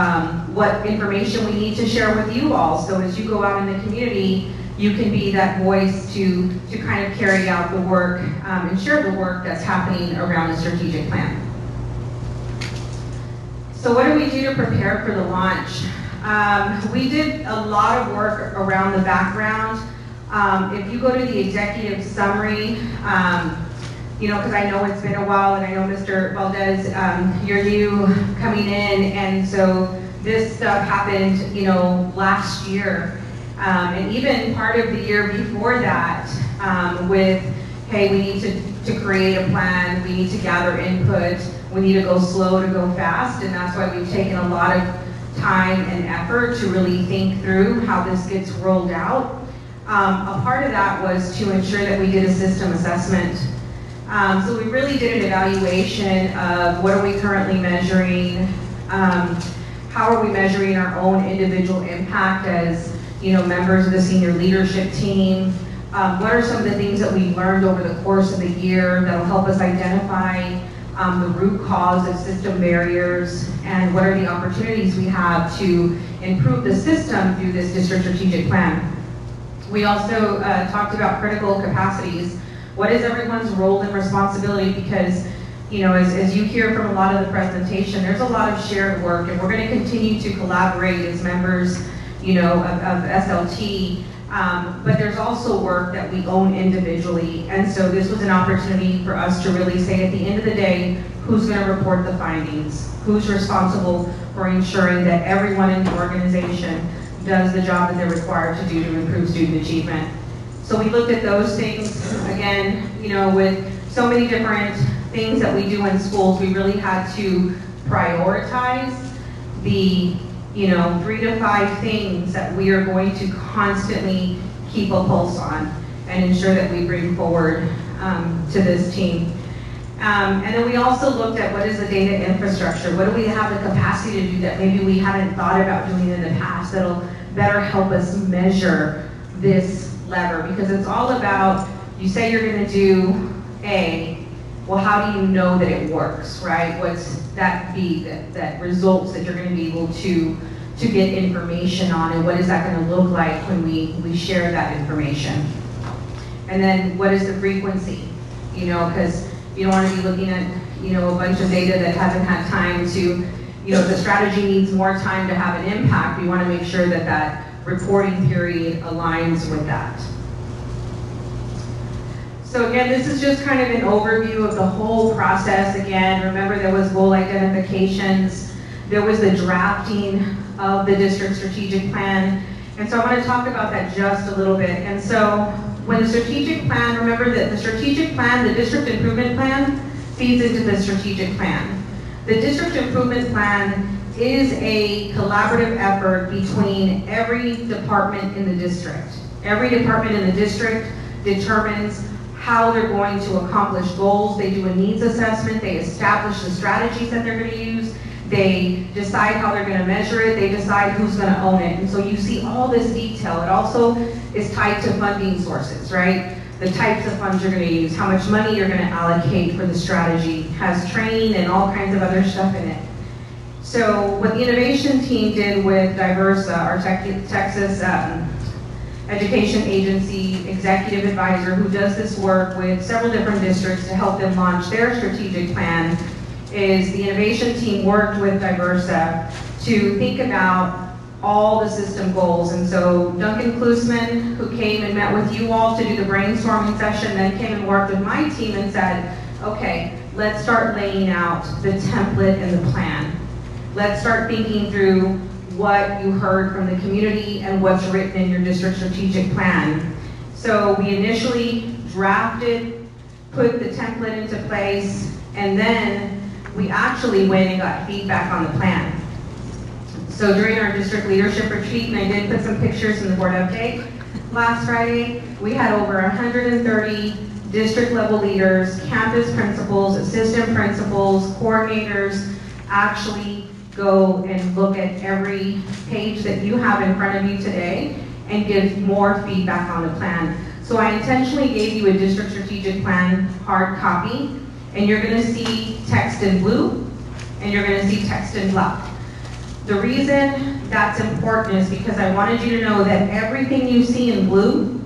what information we need to share with you all. So as you go out in the community, you can be that voice to kind of carry out the work and share the work that's happening around the strategic plan. So what do we do to prepare for the launch? We did a lot of work around the background. If you go to the executive summary, you know, because I know it's been a while, and I know Mr. Valdez, you're new coming in, and so this stuff happened, you know, last year, and even part of the year before that, with, hey, we need to create a plan, we need to gather input, we need to go slow to go fast, and that's why we've taken a lot of time and effort to really think through how this gets rolled out. A part of that was to ensure that we did a system assessment. So we really did an evaluation of what are we currently measuring, how are we measuring our own individual impact as, you know, members of the senior leadership team, what are some of the things that we've learned over the course of the year that will help us identify the root cause of system barriers, and what are the opportunities we have to improve the system through this district strategic plan. We also talked about critical capacities. What is everyone's role and responsibility? Because, you know, as you hear from a lot of the presentation, there's a lot of shared work, and we're going to continue to collaborate as members, you know, of SLT. But there's also work that we own individually, and so this was an opportunity for us to really say at the end of the day, who's going to report the findings? Who's responsible for ensuring that everyone in the organization does the job that they're required to do to improve student achievement? So we looked at those things. Again, you know, with so many different things that we do in schools, we really had to prioritize the, you know, 3 to 5 things that we are going to constantly keep a pulse on and ensure that we bring forward to this team. And then we also looked at what is the data infrastructure? What do we have the capacity to do that maybe we haven't thought about doing in the past that'll better help us measure this lever? Because it's all about, you say you're going to do A, well, how do you know that it works, right? What's that B, that results that you're going to be able to get information on, and what is that going to look like when we share that information? And then what is the frequency? You know, because you don't want to be looking at, you know, a bunch of data that hasn't had time to, you know, if the strategy needs more time to have an impact, we want to make sure that that reporting period aligns with that. So again, this is just kind of an overview of the whole process. Again, remember there was goal identifications, there was the drafting of the district strategic plan, and so I want to talk about that just a little bit. And so when the strategic plan, remember that the strategic plan, the district improvement plan, feeds into the strategic plan. The district improvement plan is a collaborative effort between every department in the district. Every department in the district determines how they're going to accomplish goals. They do a needs assessment, they establish the strategies that they're going to use, they decide how they're going to measure it, they decide who's going to own it. And so you see all this detail. It also is tied to funding sources, right? The types of funds you're going to use, how much money you're going to allocate for the strategy, has training and all kinds of other stuff in it. So what the innovation team did with Diversa, our Texas Education Agency executive advisor who does this work with several different districts to help them launch their strategic plan, is the innovation team worked with Diversa to think about all the system goals. And so Duncan Klusman, who came and met with you all to do the brainstorming session, then came and worked with my team and said, okay, let's start laying out the template and the plan. Let's start thinking through what you heard from the community and what's written in your district strategic plan. So we initially drafted, put the template into place, and then we actually went and got feedback on the plan. So during our district leadership retreat, and I did put some pictures in the board update last Friday, we had over 130 district level leaders, campus principals, assistant principals, coordinators actually go and look at every page that you have in front of you today and give more feedback on the plan. So I intentionally gave you a district strategic plan hard copy, and you're going to see text in blue and you're going to see text in black. The reason that's important is because I wanted you to know that everything you see in blue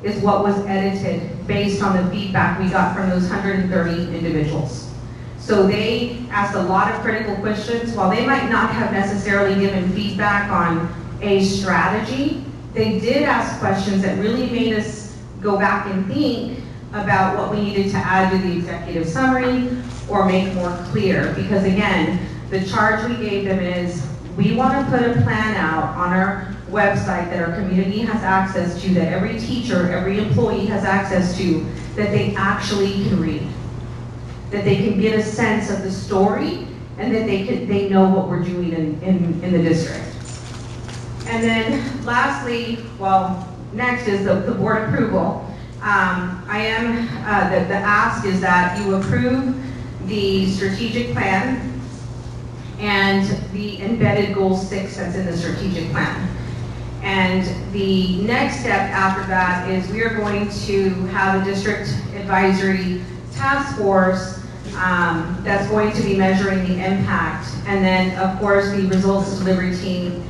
is what was edited based on the feedback we got from those 130 individuals. So they asked a lot of critical questions. While they might not have necessarily given feedback on a strategy, they did ask questions that really made us go back and think about what we needed to add to the executive summary or make more clear. Because again, the charge we gave them is, we want to put a plan out on our website that our community has access to, that every teacher, every employee has access to, that they actually can read. That they can get a sense of the story, and that they know what we're doing in the district. And then lastly, well, next is the board approval. The ask is that you approve the strategic plan and the embedded goal 6 that's in the strategic plan. And the next step after that is we are going to have a district advisory task force that's going to be measuring the impact. And then, of course, the results delivery team,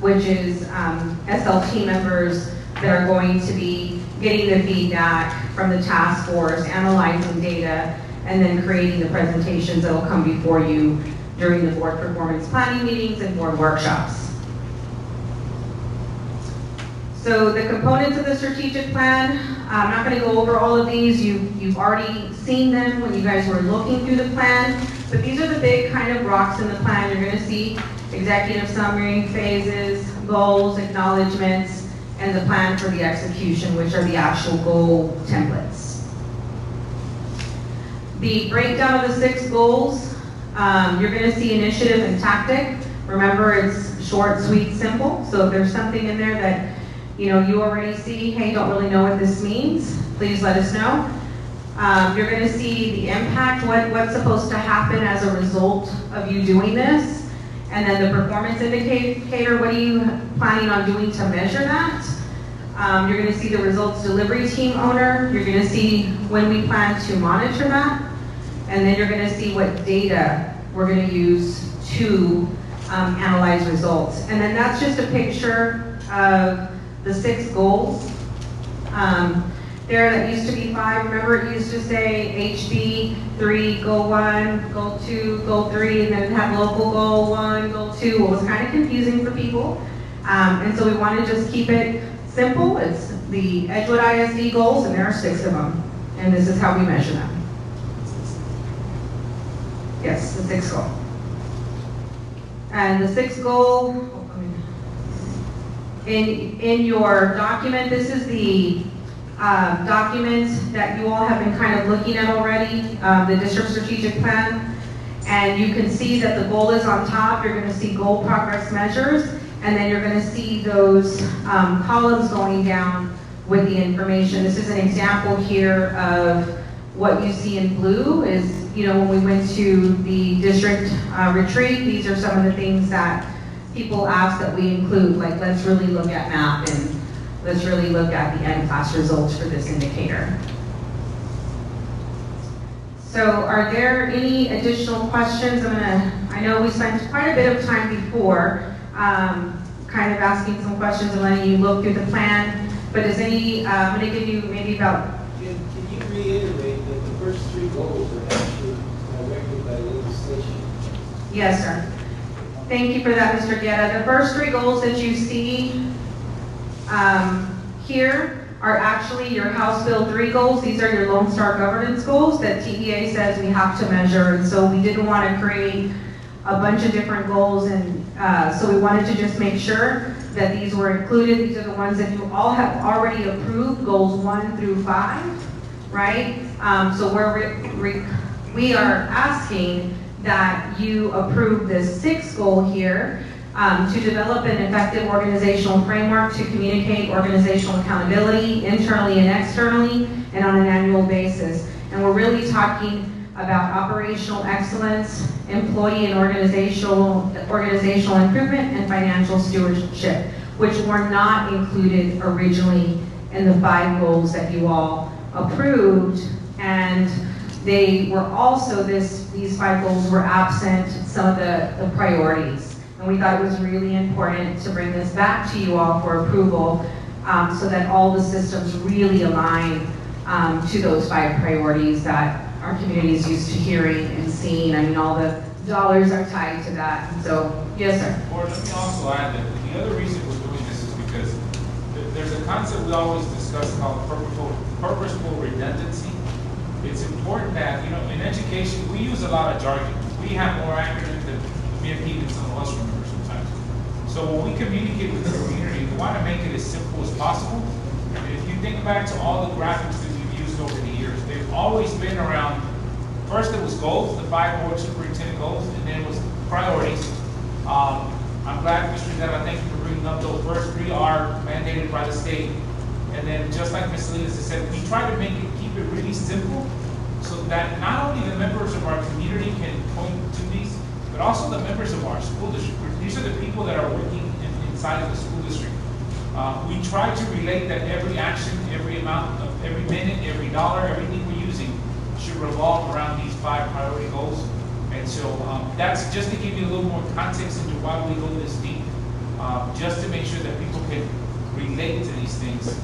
which is SLT members, that are going to be getting the feedback from the task force, analyzing data, and then creating the presentations that will come before you during the board performance planning meetings and board workshops. So the components of the strategic plan, I'm not going to go over all of these. You've already seen them when you guys were looking through the plan, but these are the big kind of rocks in the plan. You're going to see executive summary, phases, goals, acknowledgements, and the plan for the execution, which are the actual goal templates. The breakdown of the 6 goals, you're going to see initiative and tactic. Remember, it's short, sweet, simple. So if there's something in there that you already see, hey, don't really know what this means, please let us know. You're going to see the impact, what's supposed to happen as a result of you doing this, and then the performance indicator, what are you planning on doing to measure that? You're going to see the results delivery team owner. You're going to see when we plan to monitor that, and then you're going to see what data we're going to use to analyze results. And then that's just a picture of the 6 goals. There that used to be 5, remember it used to say HB 3, goal 1, goal 2, goal 3, and then it had local goal 1, goal 2. It was kind of confusing for people. And so we want to just keep it simple. It's the Edgewood ISD goals, and there are 6 of them. And this is how we measure them. Yes, the 6th goal. And the 6th goal, in your document, this is the document that you all have been kind of looking at already, the district strategic plan. And you can see that the goal is on top. You're going to see goal progress measures, and then you're going to see those columns going down with the information. This is an example here of what you see in blue is, when we went to the district retreat, these are some of the things that people ask that we include, like let's really look at MAP and let's really look at the end class results for this indicator. So are there any additional questions? I know we spent quite a bit of time before kind of asking some questions and letting you look through the plan, but is any, I'm going to give you maybe about... Can you reiterate that the first 3 goals are actually directed by legislation? Yes, sir. Thank you for that, Mr. Guerra. The first 3 goals that you see here are actually your House Bill 3 goals. These are your Lone Star governance goals that TEA says we have to measure. And so we didn't want to create a bunch of different goals, and so we wanted to just make sure that these were included. These are the ones that you all have already approved, goals 1 through 5, right? So we are asking that you approve this 6th goal here, to develop an effective organizational framework to communicate organizational accountability internally and externally and on an annual basis. And we're really talking about operational excellence, employee and organizational improvement, and financial stewardship, which were not included originally in the 5 goals that you all approved. And they were also, these 5 goals were absent some of the priorities. And we thought it was really important to bring this back to you all for approval, so that all the systems really align to those 5 priorities that our community is used to hearing and seeing. I mean, all the dollars are tied to that. And so, yes, sir. Or let me also add that the other reason we're doing this is because there's a concept we always discuss called purposeful redundancy. It's important that, in education, we use a lot of jargon. We have more acronyms than even some of us remember sometimes. So when we communicate with the community, we want to make it as simple as possible. And if you think back to all the graphics that we've used over the years, they've always been around, first it was goals, the 5 board superintendent goals, and then it was priorities. I'm glad, Mr. Della, thank you for bringing up those first 3 are mandated by the state. And then just like Ms. Salinas has said, we try to keep it really simple so that not only the members of our community can point to these, but also the members of our school district. These are the people that are working inside of the school district. We try to relate that every action, every amount, of every minute, every dollar, everything we're using should revolve around these 5 priority goals. And so that's just to give you a little more context into why we go this deep, just to make sure that people can relate to these things,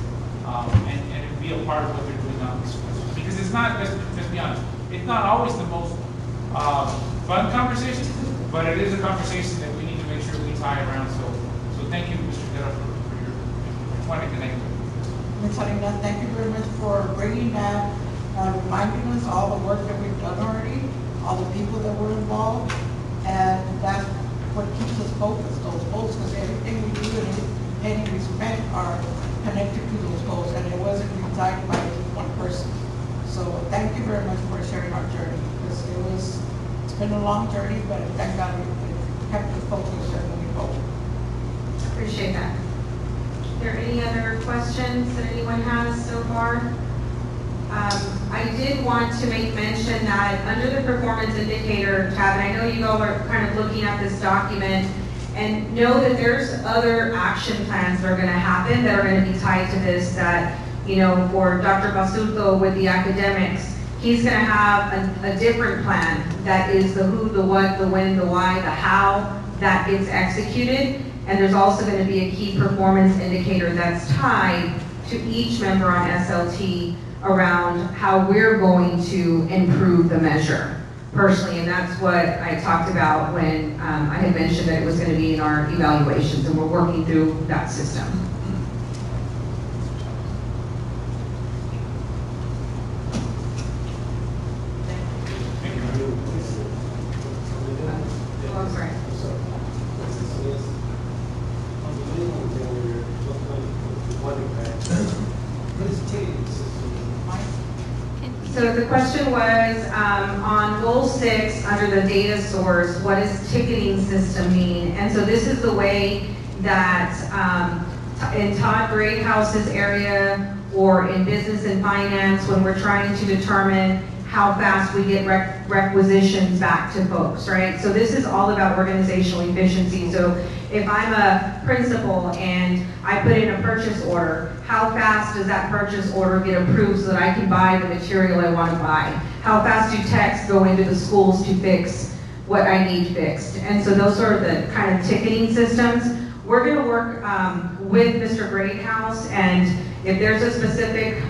and be a part of what they're doing on the schools. Because it's not, let's be honest, it's not always the most fun conversation, but it is a conversation that we need to make sure we tie around. So thank you, Mr. Guerra, for your trying to connect. Ms. Salinas, thank you very much for bringing that, reminding us all the work that we've done already, all the people that were involved, and that's what keeps us focused, those goals, because everything we do in any respect are connected to those goals, and it wasn't designed by one person. So thank you very much for sharing our journey, because it's been a long journey, but thank God it kept us focused and moving forward. Appreciate that. Are there any other questions that anyone has so far? I did want to make mention that under the performance indicator tab, and I know you all are kind of looking at this document, and know that there's other action plans that are going to happen that are going to be tied to this. That, you know, for Dr. Basulto with the academics, he's going to have a different plan that is the who, the what, the when, the why, the how that gets executed. And there's also going to be a key performance indicator that's tied to each member on SLT around how we're going to improve the measure personally. And that's what I talked about when I had mentioned that it was going to be in our evaluations, and we're working through that system. Oh, I'm sorry. So the question was, on goal 6, under the data source, what does ticketing system mean? And so this is the way that in Todd Greathouse's area or in business and finance, when we're trying to determine how fast we get requisitions back to folks, right? So this is all about organizational efficiency. So if I'm a principal and I put in a purchase order, how fast does that purchase order get approved so that I can buy the material I want to buy? How fast do texts go into the schools to fix what I need fixed? And so those are the kind of ticketing systems. We're going to work with Mr. Greathouse, and if there's a specific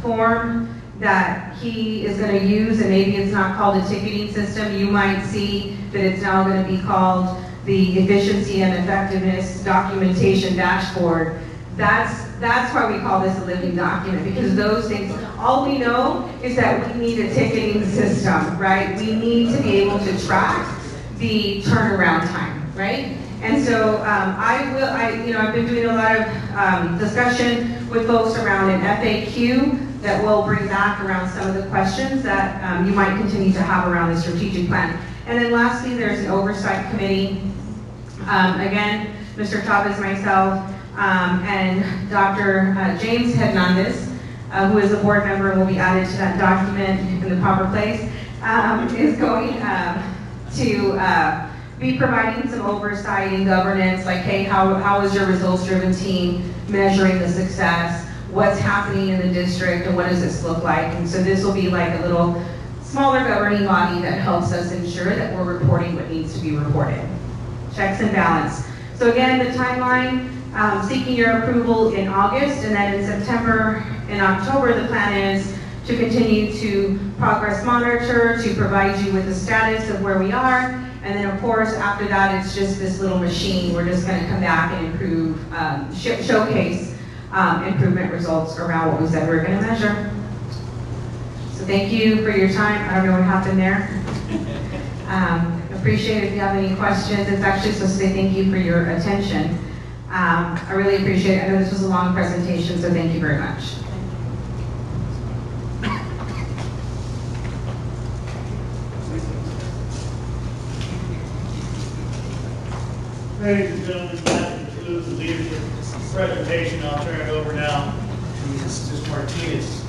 form that he is going to use, and maybe it's not called a ticketing system, you might see that it's now going to be called the Efficiency and Effectiveness Documentation Dashboard. That's why we call this a living document, because those things, all we know is that we need a ticketing system, right? We need to be able to track the turnaround time, right? And so I've been doing a lot of discussion with folks around an FAQ that we'll bring back around some of the questions that you might continue to have around the strategic plan. And then lastly, there's an oversight committee. Again, Mr. Chavez, myself, and Dr. James Hernandez, who is a board member and will be added to that document in the proper place, is going to be providing some oversight and governance, like, hey, how is your results-driven team measuring the success? What's happening in the district, and what does this look like? And so this will be like a little smaller governing body that helps us ensure that we're reporting what needs to be reported. Checks and balance. So again, the timeline, seeking your approval in August, and then in September and October, the plan is to continue to progress monitor, to provide you with the status of where we are. And then of course, after that, it's just this little machine. We're just gonna come back and improve, showcase improvement results around what we said we were gonna measure. So thank you for your time. I don't know what happened there. Appreciate it if you have any questions. It's actually supposed to say thank you for your attention. I really appreciate it. I know this was a long presentation, so thank you very much. Ladies and gentlemen, that concludes the leadership presentation. I'll turn it over now to Mrs. Martinez.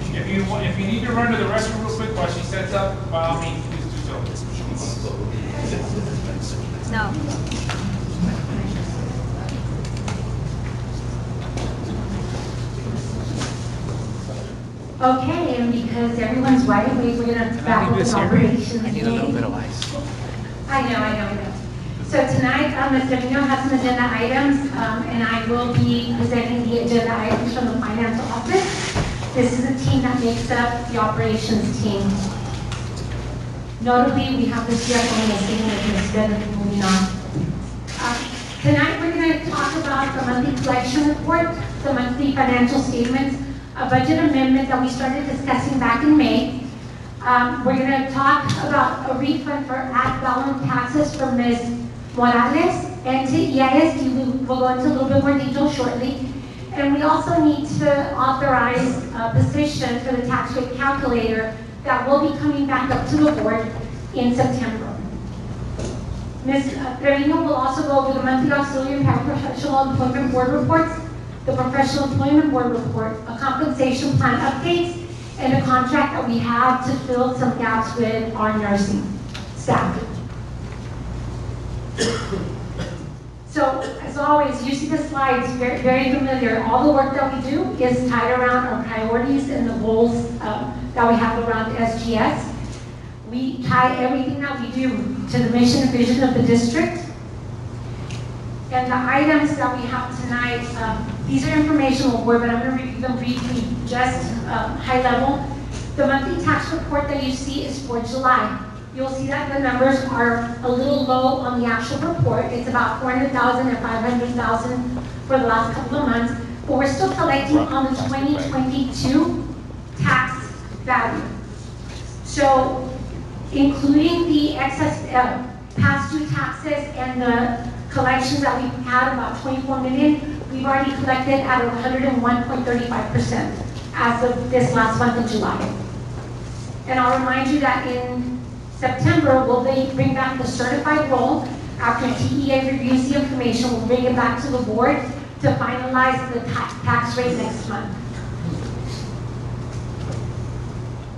If you need to run to the restroom real quick while she sets up, by all means, please do so. No. Okay, and because everyone's wide awake, we're gonna wrap up the operations. I need a little bit of ice. I know. So tonight, Ms. Trevino has some agenda items, and I will be presenting the agenda items from the finance office. This is a team that makes up the operations team. Notably, we have the CFO missing, and instead of moving on. Tonight, we're going to talk about the monthly collection report, the monthly financial statements, a budget amendment that we started discussing back in May. We're going to talk about a refund for ad valorem taxes for Ms. Morales, and to EISD, we'll go into a little bit more detail shortly. And we also need to authorize a position for the tax rate calculator that will be coming back up to the board in September. Ms. Trevino will also go over the monthly auxiliary and paraprofessional employment board reports, the professional employment board report, a compensation plan updates, and a contract that we have to fill some gaps with our nursing staff. So, as always, you see the slides, very, very familiar. All the work that we do is tied around our priorities and the goals that we have around SGS. We tie everything that we do to the mission and vision of the district. And the items that we have tonight, these are informational, but I'm going to review them briefly, just high level. The monthly tax report that you see is for July. You'll see that the numbers are a little low on the actual report. It's about 400,000 and 500,000 for the last couple of months, but we're still collecting on the 2022 tax value. So, including the excess past due taxes and the collections that we've had, about 24 million, we've already collected at 101.35% as of this last month of July. And I'll remind you that in September, we'll bring back the certified roll. After TEA reviews the information, we'll bring it back to the board to finalize the tax rate next month.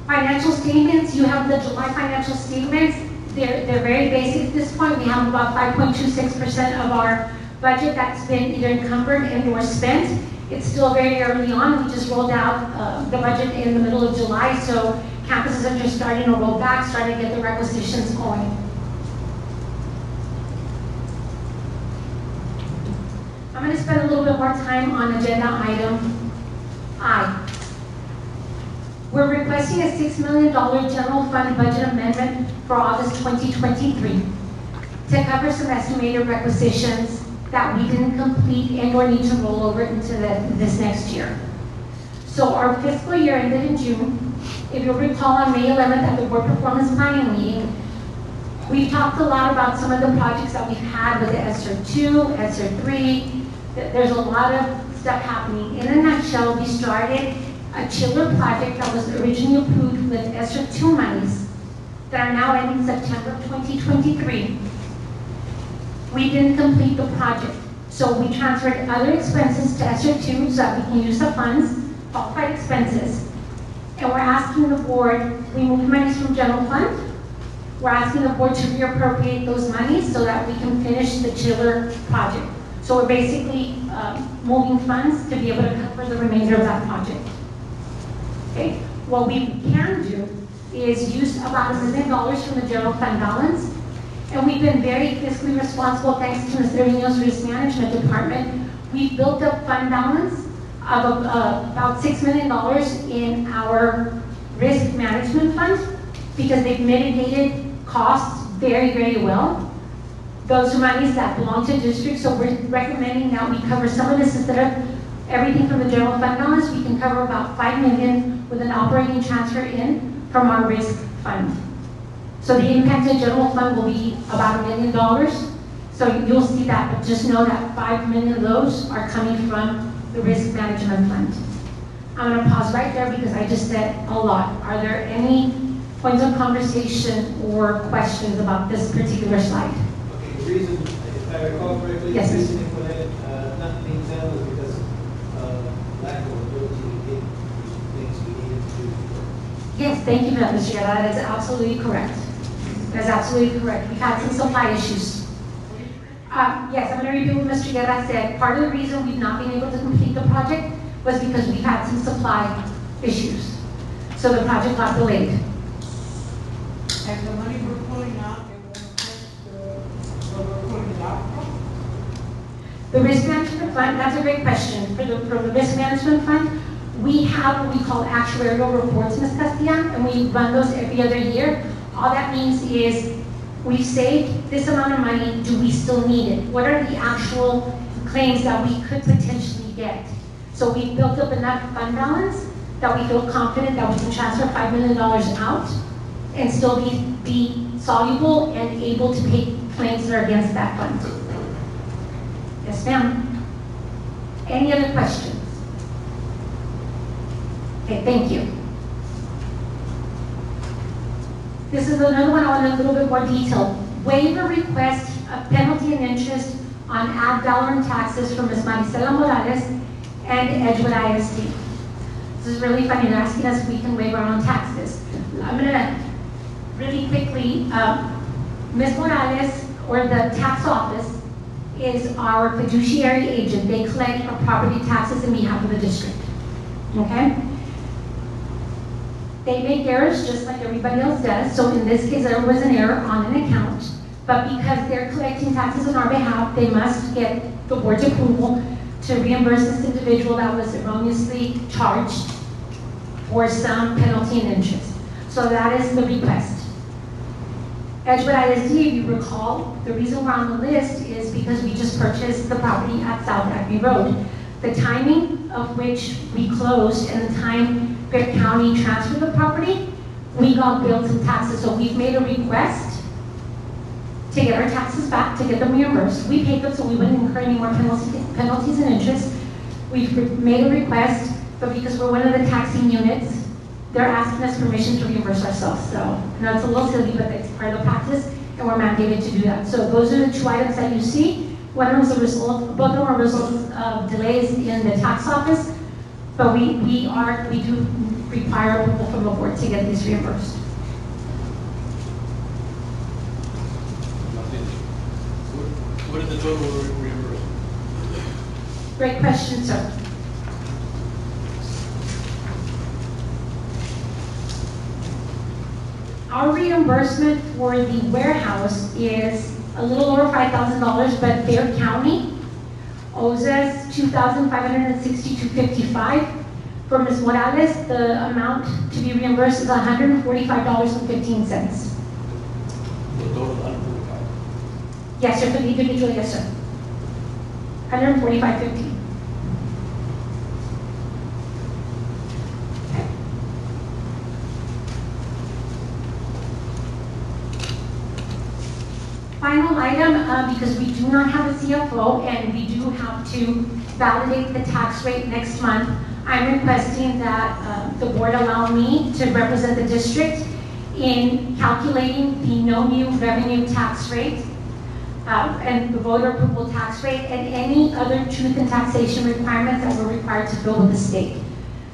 Financial statements, you have the July financial statements. They're very basic at this point. We have about 5.26% of our budget that's been either encumbered and or spent. It's still very early on. We just rolled out the budget in the middle of July, so campuses are just starting to roll back, starting to get the requisitions going. I'm going to spend a little bit more time on agenda item I. We're requesting a $6 million general fund budget amendment for August 2023 to cover some estimated requisitions that we didn't complete and or need to roll over into this next year. So our fiscal year ended in June. If you'll recall, on May 11th at the board performance planning meeting, we've talked a lot about some of the projects that we've had with the ESSER 2, ESSER 3. There's a lot of stuff happening. In a nutshell, we started a chiller project that was originally approved with ESSER 2 monies that are now ending September 2023. We didn't complete the project, so we transferred other expenses to ESSER 2 so that we can use the funds, qualified expenses. And we're asking the board, we moved monies from general fund. We're asking the board to reappropriate those monies so that we can finish the chiller project. So we're basically moving funds to be able to cover the remainder of that project. Okay, what we can do is use about $1 million from the general fund balance. And we've been very fiscally responsible thanks to Ms. Trevino's risk management department. We've built up fund balance of about $6 million in our risk management fund because they've mitigated costs very, very well. Those are monies that belong to districts, so we're recommending that we cover some of this instead of everything from the general fund balance. We can cover about $5 million with an operating transfer in from our risk fund. So the impact to general fund will be about $1 million. So you'll see that, but just know that 5 million of those are coming from the risk management fund. I'm going to pause right there because I just said a lot. Are there any points of conversation or questions about this particular slide? Okay, the reason, if I recall correctly, yes, the reason for that not being done was because of lack of ability to get things we needed to do. Yes, thank you, Mr. Guerra. That is absolutely correct. That is absolutely correct. We've had some supply issues. Yes, I'm going to review what Mr. Guerra said. Part of the reason we've not been able to complete the project was because we've had some supply issues. So the project got delayed. And the money we're pulling out, it won't affect what we're pulling The risk management fund, that's a great question. For the risk management fund, we have what we call actuarial reports, Ms. Castilla, and we run those every other year. All that means is we've saved this amount of money, do we still need it? What are the actual claims that we could potentially get? So we've built up enough fund balance that we feel confident that we can transfer $5 million out and still be soluble and able to pay claims that are against that fund. Yes, ma'am. Any other questions? Okay, thank you. This is another one I want a little bit more detail. Waiver request of penalty and interest on ad valorem taxes from Ms. Maricela Morales and Edgewood ISD. This is really funny. They're asking us if we can waive our own taxes. I'm gonna really quickly, Ms. Morales, or the tax office, is our fiduciary agent. They collect our property taxes on behalf of the district, okay? They make errors just like everybody else does. So in this case, there was an error on an account, but because they're collecting taxes on our behalf, they must get the board's approval to reimburse this individual that was erroneously charged for some penalty and interest. So that is the request. Edgewood ISD, if you recall, the reason we're on the list is because we just purchased the property at South Acme Road. The timing of which we closed and the time Bear County transferred the property, we got billed some taxes. So we've made a request to get our taxes back, to get them reimbursed. We paid them so we wouldn't incur any more penalties and interest. We've made a request, but because we're one of the taxing units, they're asking us permission to reimburse ourselves. So I know it's a little silly, but it's part of the practice, and we're mandated to do that. So those are the two items that you see. One of them is a result, both of them are results of delays in the tax office, but we do require approval from the board to get these reimbursed. What is the total reimbursement? Great question, sir. Our reimbursement for the warehouse is a little over $5,000, but Bear County owes us $2,562.55. For Ms. Morales, the amount to be reimbursed is $145.15. The total $145. Yes, sir, for the individual, yes, sir. $145.50. Final item, because we do not have a CFO and we do have to validate the tax rate next month, I'm requesting that the board allow me to represent the district in calculating the no new revenue tax rate and the voter approval tax rate and any other truth in taxation requirements that we're required to fill with the state.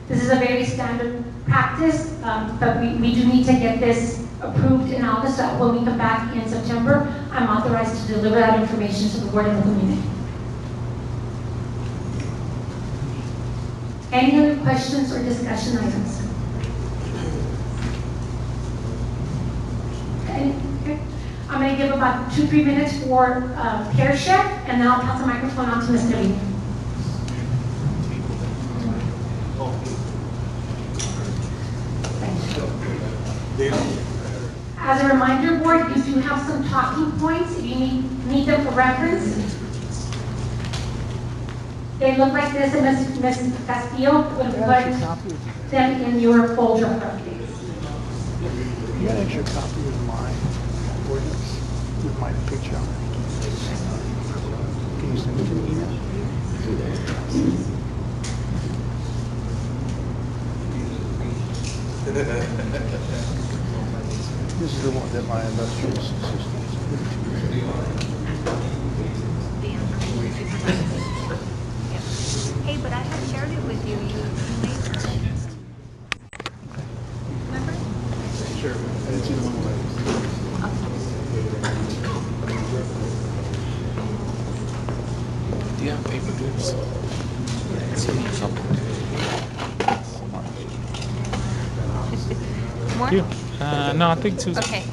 This is a very standard practice, but we do need to get this approved in August, so when we come back in September, I'm authorized to deliver that information to the board and the community. Any other questions or discussion items? Okay. I'm going to give about 2-3 minutes for Pear Chef, and then I'll pass the microphone on to Mr. Lee. As a reminder, board, you do have some talking points if you need them for reference. They look like this, and Ms. Castillo would put them in your folder. You got an extra copy of my ordinance with my picture on it? Can you send it to me email? This is the one that my industrial assistant. Hey, but I had shared it with you. Remember? Sure. I didn't see the one where Do you have paper clips? More? No, I think two. Okay.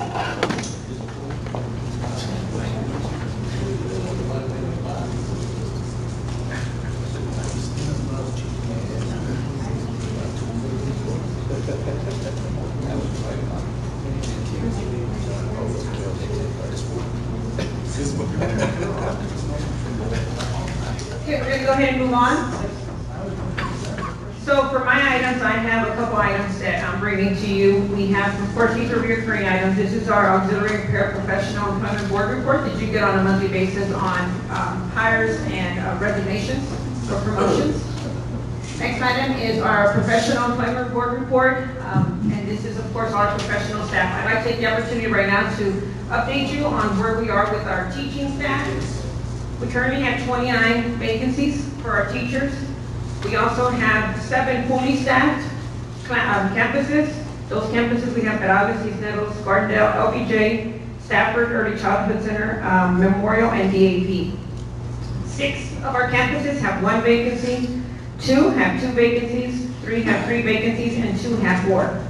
Okay, we're going to go ahead and move on. So for my items, I have a couple items that I'm bringing to you. We have, of course, these are recurring items. This is our auxiliary paraprofessional employment board report that you get on a monthly basis on hires and resignations or promotions. Next item is our professional employment board report, and this is, of course, our professional staff. I'd like to take the opportunity right now to update you on where we are with our teaching staff. We currently have 29 vacancies for our teachers. We also have 7 fully staffed campuses. Those campuses we have Perales, Cisneros, Gardendale, LBJ, Stafford, Early Childhood Center, Memorial, and DAP. 6 of our campuses have 1 vacancy, 2 have 2 vacancies, 3 have 3 vacancies, and 2 have 4.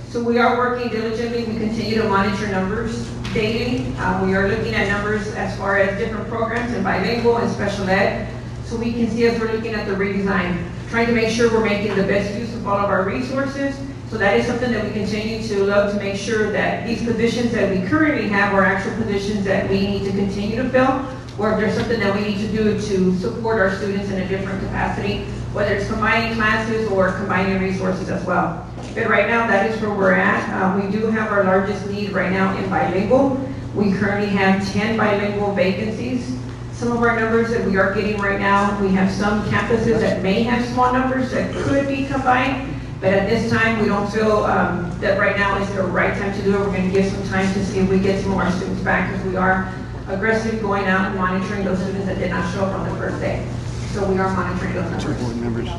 So we are working diligently. We continue to monitor numbers daily. We are looking at numbers as far as different programs in bilingual and special ed. So we can see as we're looking at the redesign, trying to make sure we're making the best use of all of our resources. So that is something that we continue to look to make sure that these positions that we currently have are actual positions that we need to continue to fill, or if there's something that we need to do to support our students in a different capacity, whether it's combining classes or combining resources as well. But right now, that is where we're at. We do have our largest need right now in bilingual. We currently have 10 bilingual vacancies. Some of our numbers that we are getting right now, we have some campuses that may have small numbers that could be combined, but at this time, we don't feel that right now is the right time to do it. We're going to give some time to see if we get some more students back, because we are aggressively going out and monitoring those students that did not show up on the first day. So we are monitoring those numbers.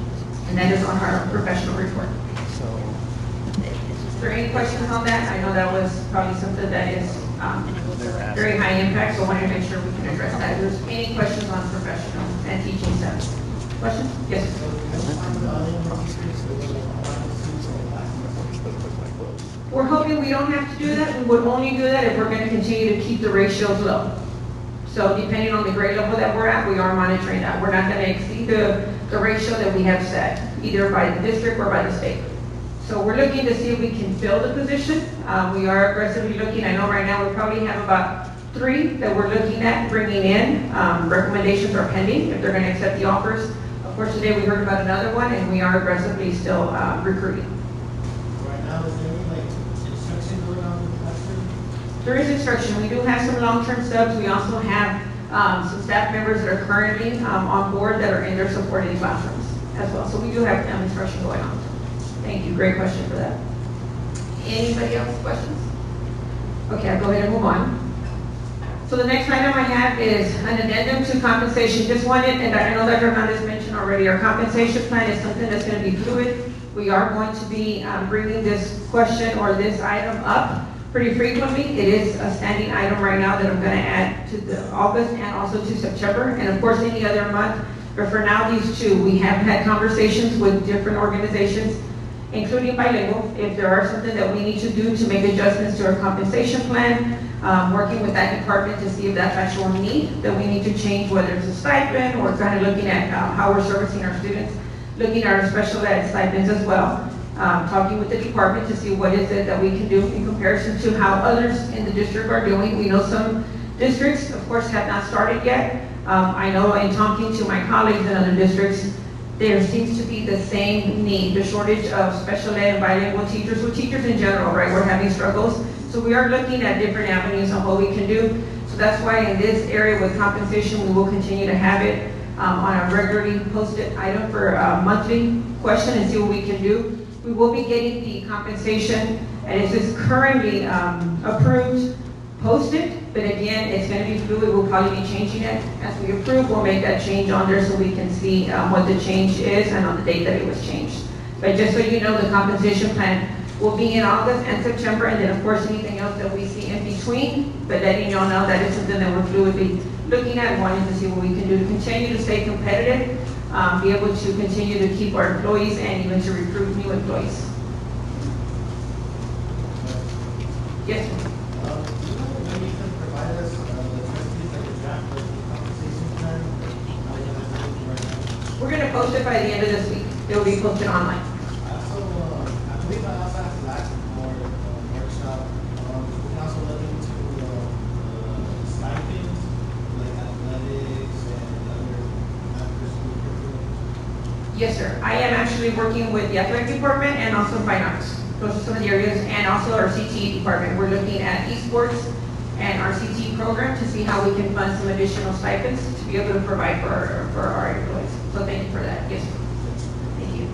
And that is on our professional report. Is there any questions on that? I know that was probably something that is very high impact, so I wanted to make sure we can address that. If there's any questions on professional and teaching staff? Questions? Yes. We're hoping we don't have to do that. We would only do that if we're going to continue to keep the ratios low. So depending on the grade level that we're at, we are monitoring that. We're not going to exceed the ratio that we have set, either by the district or by the state. So we're looking to see if we can fill the position. We are aggressively looking. I know right now we probably have about 3 that we're looking at bringing in. Recommendations are pending if they're going to accept the offers. Of course, today we heard about another one, and we are aggressively still recruiting. Right now, is there any instruction going on in the classroom? There is instruction. We do have some long-term subs. We also have some staff members that are currently on board that are in their supporting classrooms as well. So we do have instruction going on. Thank you. Great question for that. Anybody else questions? Okay, I'll go ahead and move on. So the next item I have is an addendum to compensation. Just wanted, and I know that Hernandez mentioned already, our compensation plan is something that's going to be fluid. We are going to be bringing this question or this item up pretty frequently. It is a standing item right now that I'm going to add to the August and also to September, and of course any other month. But for now, these 2, we have had conversations with different organizations, including bilingual, if there are something that we need to do to make adjustments to our compensation plan, working with that department to see if that's actual need that we need to change, whether it's a stipend or kind of looking at how we're servicing our students, looking at our special ed stipends as well, talking with the department to see what is it that we can do in comparison to how others in the district are doing. We know some districts, of course, have not started yet. I know in talking to my colleagues in other districts, there seems to be the same need, the shortage of special ed and bilingual teachers, or teachers in general, right? We're having struggles. So we are looking at different avenues on what we can do. So that's why in this area with compensation, we will continue to have it on a regularly posted item for a monthly question and see what we can do. We will be getting the compensation, and it is currently approved, posted, but again, it's going to be fluid. We'll probably be changing it. As we approve, we'll make that change on there so we can see what the change is and on the date that it was changed. But just so you know, the compensation plan will be in August and September, and then of course anything else that we see in between, but letting y'all know that is something that we're fluidly looking at, wanting to see what we can do to continue to stay competitive, be able to continue to keep our employees and even to recruit new employees. Yes, sir. Maybe you can provide us the trustees like a draft of the compensation plan. We're going to post it by the end of this week. It will be posted online. I believe I also asked Yes, sir. I am actually working with the athletic department and also fine arts. Those are some of the areas, and also our CTE department. We're looking at esports and our CTE program to see how we can fund some additional stipends to be able to provide for our employees. So thank you for that. Yes, sir. Thank you.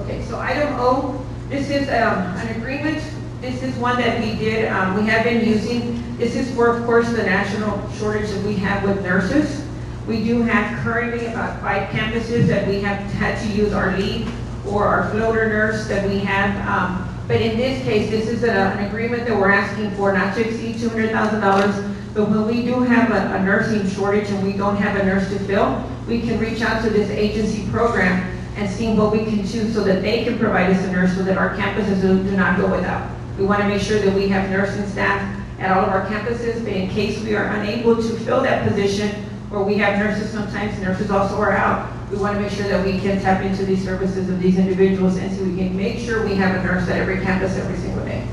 Okay, so item O, this is an agreement. This is one that we did, we have been using. This is for, of course, the national shortage that we have with nurses. We do have currently about 5 campuses that we have had to use our lead or our floater nurse that we have. But in this case, this is an agreement that we're asking for not to exceed $200,000. But when we do have a nursing shortage and we don't have a nurse to fill, we can reach out to this agency program and see what we can do so that they can provide us a nurse so that our campuses do not go without. We want to make sure that we have nursing staff at all of our campuses, but in case we are unable to fill that position, or we have nurses sometimes, nurses also are out, we want to make sure that we can tap into these services of these individuals and so we can make sure we have a nurse at every campus every single day.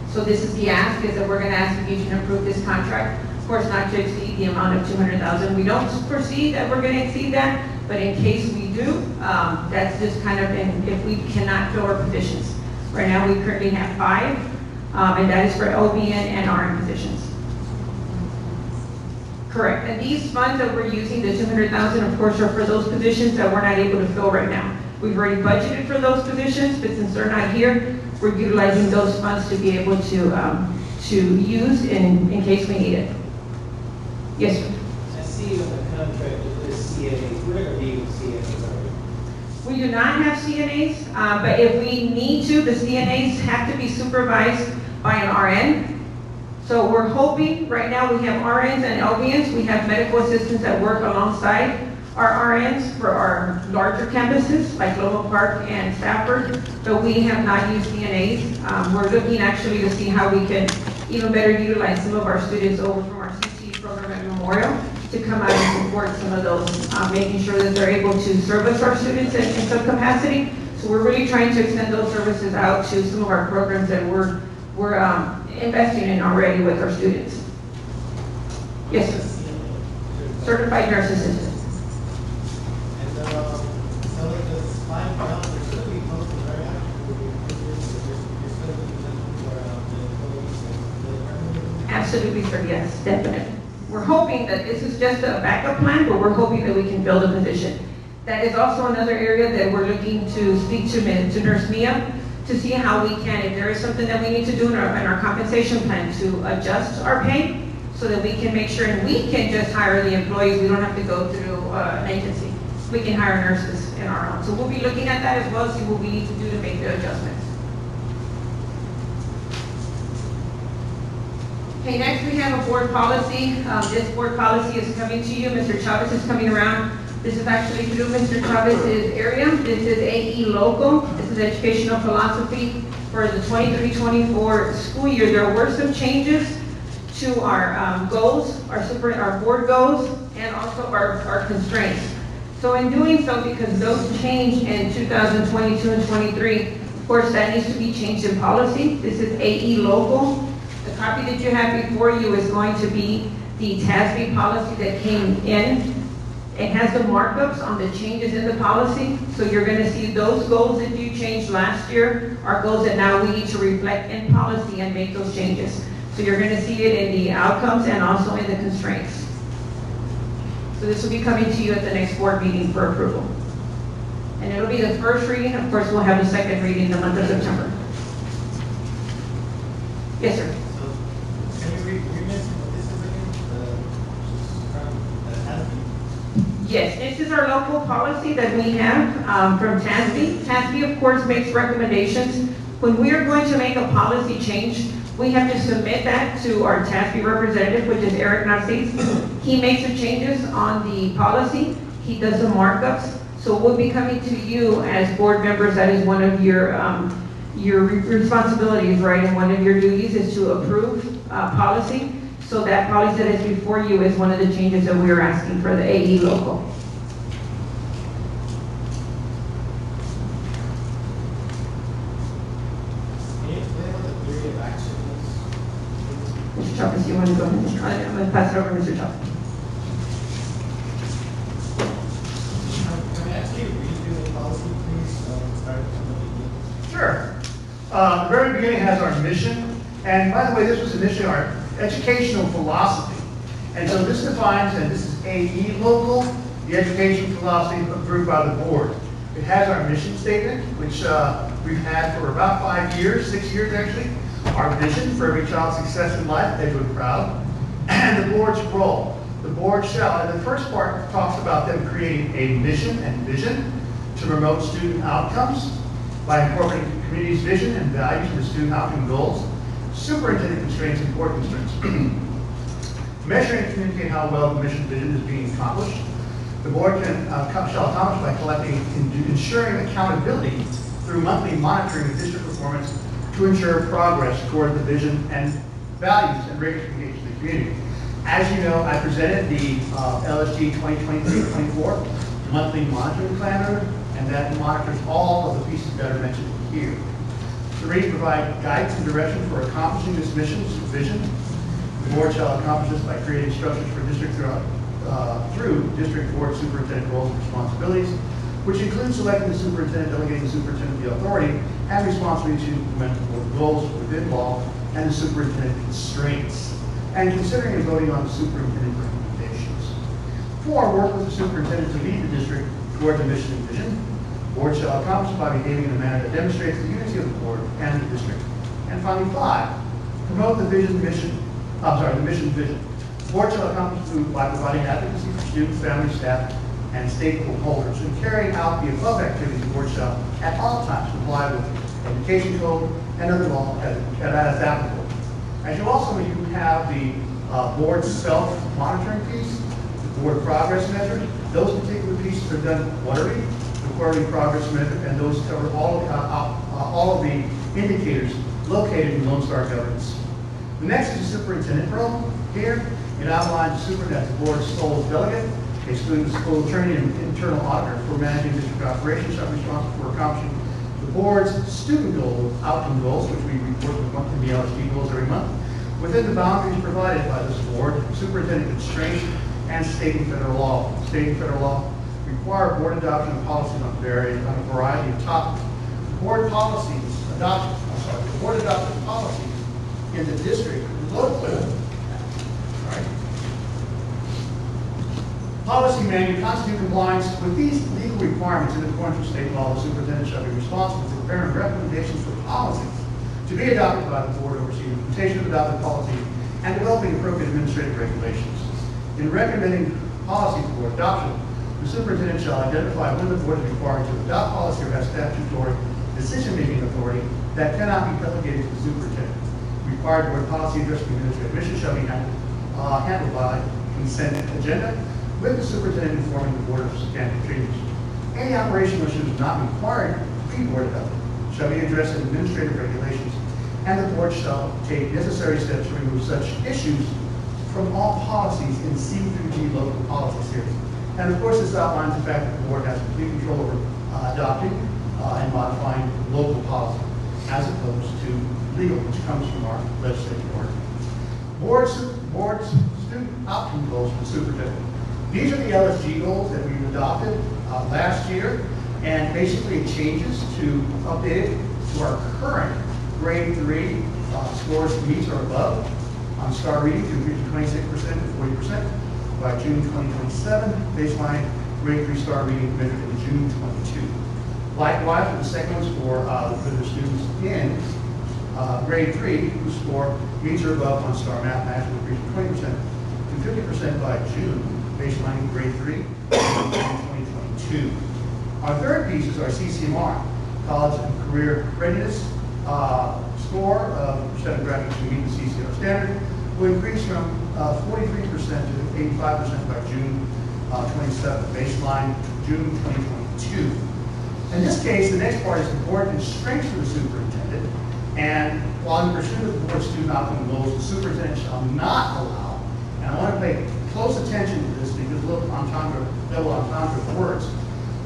So this is the ask, is that we're going to ask if you can approve this contract. Of course, not to exceed the amount of $200,000. We don't foresee that we're going to exceed that, but in case we do, that's just kind of if we cannot fill our positions. Right now, we currently have 5, and that is for OBN and RN positions. Correct, and these funds that we're using, the $200,000, of course, are for those positions that we're not able to fill right now. We've already budgeted for those positions, but since they're not here, we're utilizing those funds to be able to use in case we need it. Yes, sir. I see on the contract that there's CNAs. We're not going to need CNAs, are we? We do not have CNAs, but if we need to, the CNAs have to be supervised by an RN. So we're hoping, right now we have RNs and LVNs, we have medical assistants that work alongside our RNs for our larger campuses, like Loma Park and Stafford, but we have not used CNAs. We're looking actually to see how we can even better utilize some of our students over from our CTE program at Memorial to come out and support some of those, making sure that they're able to service our students in some capacity. So we're really trying to extend those services out to some of our programs that we're investing in already with our students. Yes, sir. Certified nurse assistant. And so like this 5 pounds, they're going to be posted right after we Absolutely, sir, yes, definitely. We're hoping that this is just a backup plan, but we're hoping that we can build a position. That is also another area that we're looking to speak to Nurse Mia to see how we can, if there is something that we need to do in our compensation plan to adjust our pay so that we can make sure and we can just hire the employees. We don't have to go through an agency. We can hire nurses in our own. So we'll be looking at that as well, see what we need to do to make the adjustments. Okay, next we have a board policy. This board policy is coming to you. Mr. Chavez is coming around. This is actually through Mr. Chavez's area. This is AE Local. This is educational philosophy for the 23-24 school year. There were some changes to our goals, our board goals, and also our constraints. So in doing so, because those changed in 2022 and 23, of course, that needs to be changed in policy. This is AE Local. The copy that you have before you is going to be the TASB policy that came in. It has the markups on the changes in the policy. So you're going to see those goals that you changed last year are goals that now we need to reflect in policy and make those changes. So you're going to see it in the outcomes and also in the constraints. So this will be coming to you at the next board meeting for approval. And it'll be the first reading. Of course, we'll have the second reading in the month of September. Yes, sir. Can you re-mention what this is again? Yes, this is our local policy that we have from TASB. TASB, of course, makes recommendations. When we are going to make a policy change, we have to submit that to our TASB representative, which is Eric Narcis. He makes the changes on the policy. He does the markups. So we'll be coming to you as board members. That is one of your responsibilities, right? And one of your duties is to approve policy. So that policy that is before you is one of the changes that we are asking for the AE Local. Can you explain what the theory of action is? Mr. Chavez, you want to go ahead? I'm going to pass it over to Mr. Chavez. The very beginning has our mission, and by the way, this was initially our educational philosophy. And so this defines, and this is AE local, the education philosophy approved by the board. It has our mission statement, which we've had for about 5 years, 6 years actually. Our vision for every child's success in life, Edgewood Proud, and the board's role. The board shall, and the first part talks about them creating a mission and vision to promote student outcomes by incorporating the community's vision and values into student outcome goals. Superintendent constraints and board constraints. Measuring and communicate how well the mission vision is being accomplished. The board shall accomplish by collecting and ensuring accountability through monthly monitoring of district performance to ensure progress toward the vision and values and rigorous engagement in the community. As you know, I presented the LSG 2023-24 monthly monitoring planner, and that monitors all of the pieces that are mentioned here. 3, provide guidance and direction for accomplishing this mission vision. The board shall accomplish this by creating structures for district through district board superintendent roles and responsibilities, which include selecting the superintendent, delegating the superintendent the authority and responsibility to implement the board goals within law and the superintendent constraints, and considering and voting on the superintendent recommendations. 4, work with the superintendent to lead the district toward the mission and vision. The board shall accomplish by behaving in a manner that demonstrates the unity of the board and the district. And finally, 5, promote the mission vision. The board shall accomplish by providing advocacy for students, families, staff, and stakeholders. In carrying out the above activities, the board shall at all times comply with education code and other law as applicable. As you also know, you have the board self-monitoring piece, the board progress measures. Those particular pieces are done quarterly, the quarterly progress measure, and those cover all of the indicators located in Lone Star governance. The next is the superintendent role. Here, it outlines the superintendent as the board's sole delegate, excluding the school attorney and internal auditor for managing district operations, shall be responsible for accomplishing the board's student outcome goals, which we report in the LSD goals every month, within the boundaries provided by this board, superintendent constraints, and state and federal law. State and federal law require board adoption of policies on a variety of topics. The board adopted policies in the district local. Policy manual constitute compliance with these legal requirements in accordance with state law. The superintendent shall be responsible for preparing recommendations for policies to be adopted by the board, overseeing the implementation of adopted policies and developing appropriate administrative regulations. In recommending policies for adoption, the superintendent shall identify when the board is required to adopt policy or has statutory decision-making authority that cannot be delegated to the superintendent. Required board policy addressing administrative mission shall be handled by consent agenda, with the superintendent informing the board of substantive changes. Any operational issues not required to be board adopted shall be addressed in administrative regulations, and the board shall take necessary steps to remove such issues from all policies in C through G local policy series. And of course, this outlines the fact that the board has complete control over adopting and modifying local policy, as opposed to legal, which comes from our legislative order. Board's student outcome goals for the superintendent. These are the LSG goals that we've adopted last year, and basically it changes to update it to our current grade 3 scores meet or above on STAR reading to increase from 26% to 40% by June 2027. Baseline grade 3 STAR reading measured in June 22. Likewise, for the second ones for the students in grade 3 who score meets or above on STAR mathematics will increase from 20% to 50% by June. Baseline grade 3 in 2022. Our third piece is our CCMR, College and Career Readiness score of percent of graduates who meet the CCR standard will increase from 43% to 85% by June 27, baseline June 2022. In this case, the next part is the board constraints for the superintendent, and while in pursuit of the board's student outcome goals, the superintendent shall not allow, and I want to pay close attention to this because double entendre of words.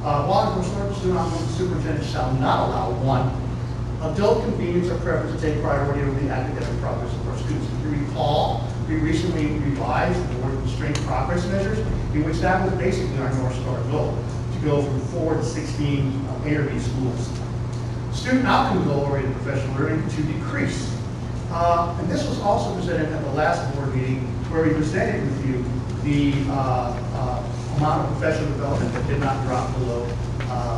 While in pursuit of student outcome, the superintendent shall not allow 1, adult convenience or preference to take priority over the academic progress of our students. If you recall, we recently revised the board constraint progress measures, in which that was basically our North Star goal, to go from 4 to 16 A or B schools. Student outcome goal oriented professional learning to decrease. And this was also presented at the last board meeting where we presented with you the amount of professional development that did not drop below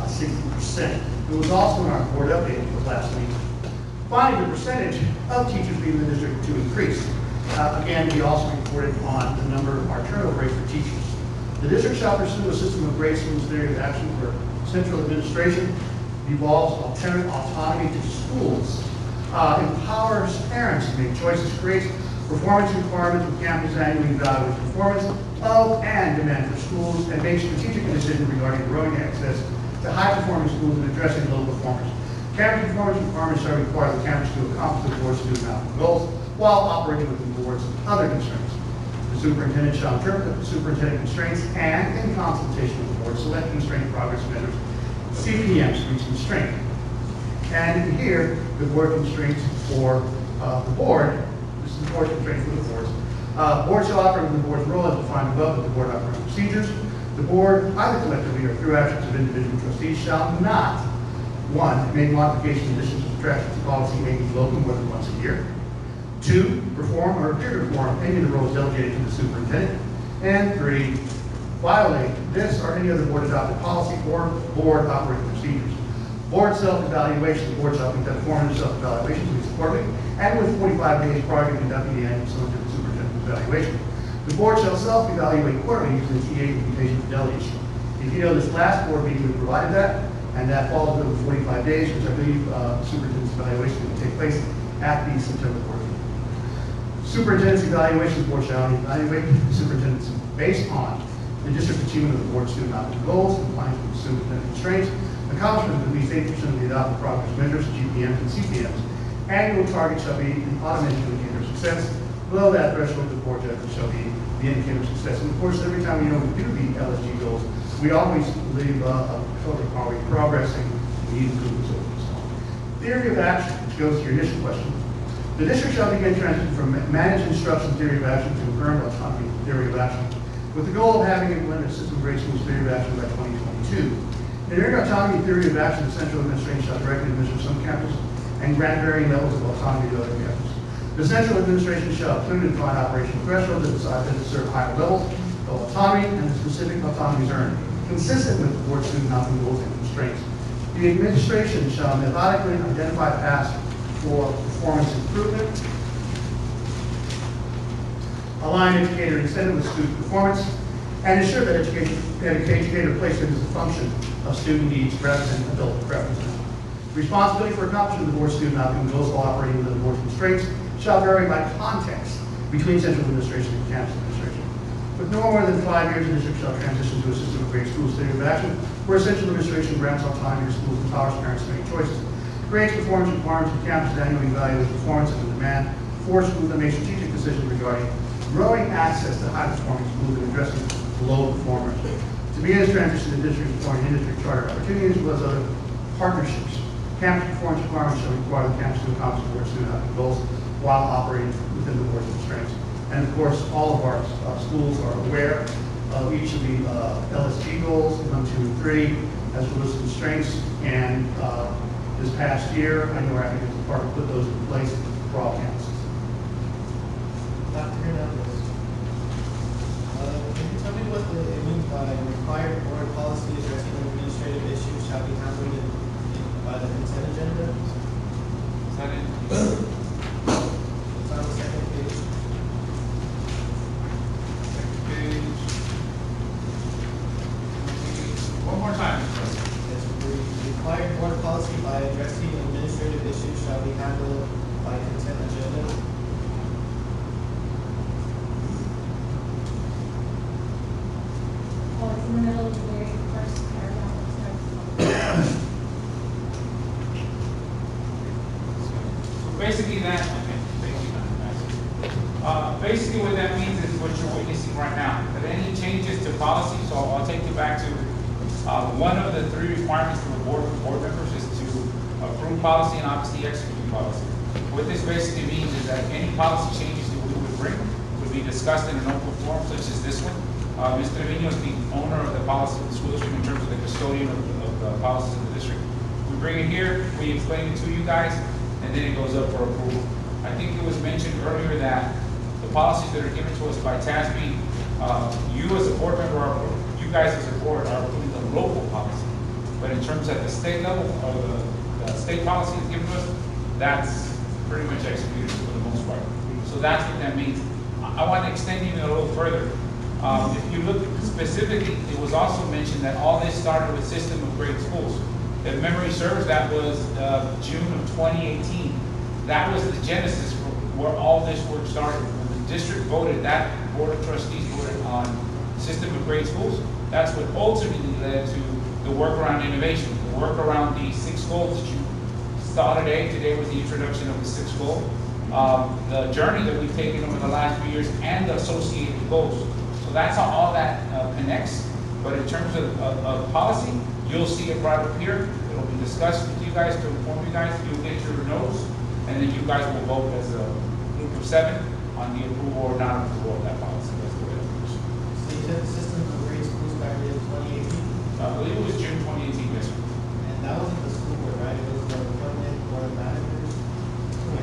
60%. It was also in our board update for last week. Finally, the percentage of teachers leaving the district to increase. Again, we also reported on the number of our turnover rate for teachers. The district shall pursue a system of grade schools theory of action where central administration devolves alternate autonomy to schools, empowers parents to make choices, creates performance requirements with campus annually evaluates performance of and demand for schools, and makes strategic decisions regarding growing access to high-performing schools and addressing low performers. Campus performance requirements shall require the campus to accomplish the board's student outcome goals while operating within the board's other constraints. The superintendent shall interpret the superintendent constraints and, in consultation with the board, select constraint progress measures, CPMs, for each constraint. And here, the board constraints for the board, this is the board constraint for the boards. Board shall operate within the board's role as defined above with the board operating procedures. The board, either collectively or through actions of individual trustees, shall not, 1, make modifications, additions, or subtractions to policy making local more than once a year. 2, perform or appear to perform any of the roles delegated to the superintendent. And 3, violate this or any other board adopted policy or board operating procedures. Board self-evaluation, the board shall conduct formative self-evaluation to be quarterly and with 45 days prior to conducting the annual superintendent evaluation. The board shall self-evaluate quarterly using the TA invitation to delegation. If you know, this last board meeting we provided that, and that falls within 45 days, which I believe superintendent's evaluation will take place at the September board meeting. Superintendent's evaluation, the board shall evaluate the superintendents based on the district achievement of the board's student outcome goals, compliance with the superintendent constraints, accomplishment of at least 8% of the adopted progress measures, GPMs and CPMs. Annual target shall be an automatic indicator of success. Below that threshold, the board judgment shall be the indicator of success. And of course, every time we do the LSG goals, we always leave a filter. Are we progressing? We need improvements over this. Theory of action, which goes to your initial question. The district shall begin transition from managed instruction theory of action to earned autonomy theory of action, with the goal of having implemented a system of grade schools theory of action by 2022. In earned autonomy theory of action, the central administration shall directly administer some campuses and grant varying levels of autonomy to other campuses. The central administration shall clearly define operational thresholds that decide to serve higher levels of autonomy and the specific autonomy is earned, consistent with the board's student outcome goals and constraints. The administration shall methodically identify paths for performance improvement, align educator incentive with student performance, and ensure that educator placement is a function of student needs rather than adult preferences. Responsibility for accomplishing the board's student outcome goals while operating within the board's constraints shall vary by context between central administration and campus administration. With no more than 5 years, the district shall transition to a system of grade schools theory of action, where central administration grants autonomy to schools and empowers parents to make choices, creates performance requirements for campuses annually evaluates performance and demand for schools that make strategic decisions regarding growing access to high-performing schools and addressing low performers. To begin this transition, the district is exploring industry charter opportunities as well as other partnerships. Campus performance requirements shall require the campus to accomplish board student outcome goals while operating within the board's constraints. And of course, all of our schools are aware of each of the LSG goals, 1, 2, and 3, as well as constraints. And this past year, I know our academic department put those in place for all campuses. Dr. Hernandez, can you tell me what it means by required board policy addressing administrative issues shall be handled by the consent agenda? Second. It's on the second page. Second page. One more time. Yes, the required board policy by addressing administrative issues shall be handled by consent agenda. Oh, it's in the middle of the very first paragraph. So basically that, okay, thank you, Madam Master. Basically what that means is what you're witnessing right now, that any changes to policy, so I'll take you back to one of the 3 requirements for the board members is to approve policy and obviously execute policy. What this basically means is that any policy changes that we would bring would be discussed in an open forum such as this one. Mr. Trevino is the owner of the policy of the school district in terms of the custodian of the policies of the district. We bring it here, we explain it to you guys, and then it goes up for approval. I think it was mentioned earlier that the policies that are given to us by TASB, you as a board member, you guys as a board are approving the local policy. But in terms of the state level, or the state policy is given to us, that's pretty much executed for the most part. So that's what that means. I want to extend even a little further. If you look specifically, it was also mentioned that all this started with system of grade schools. If memory serves, that was June of 2018. That was the genesis for where all this work started. When the district voted, that board of trustees voted on system of grade schools. That's what ultimately led to the work around innovation, the work around the 6 goals that you saw today. Today was the introduction of the 6th goal. The journey that we've taken over the last few years and the associated goals. So that's how all that connects. But in terms of policy, you'll see it right up here. It'll be discussed with you guys to inform you guys. You'll get your notes, and then you guys will vote as a group of 7 on the approval or not approval of that policy. That's the way it works. So you said the system of grade schools started in 2018? I believe it was June 2018, yes, sir. And that wasn't the school board, right? It was the government board of managers?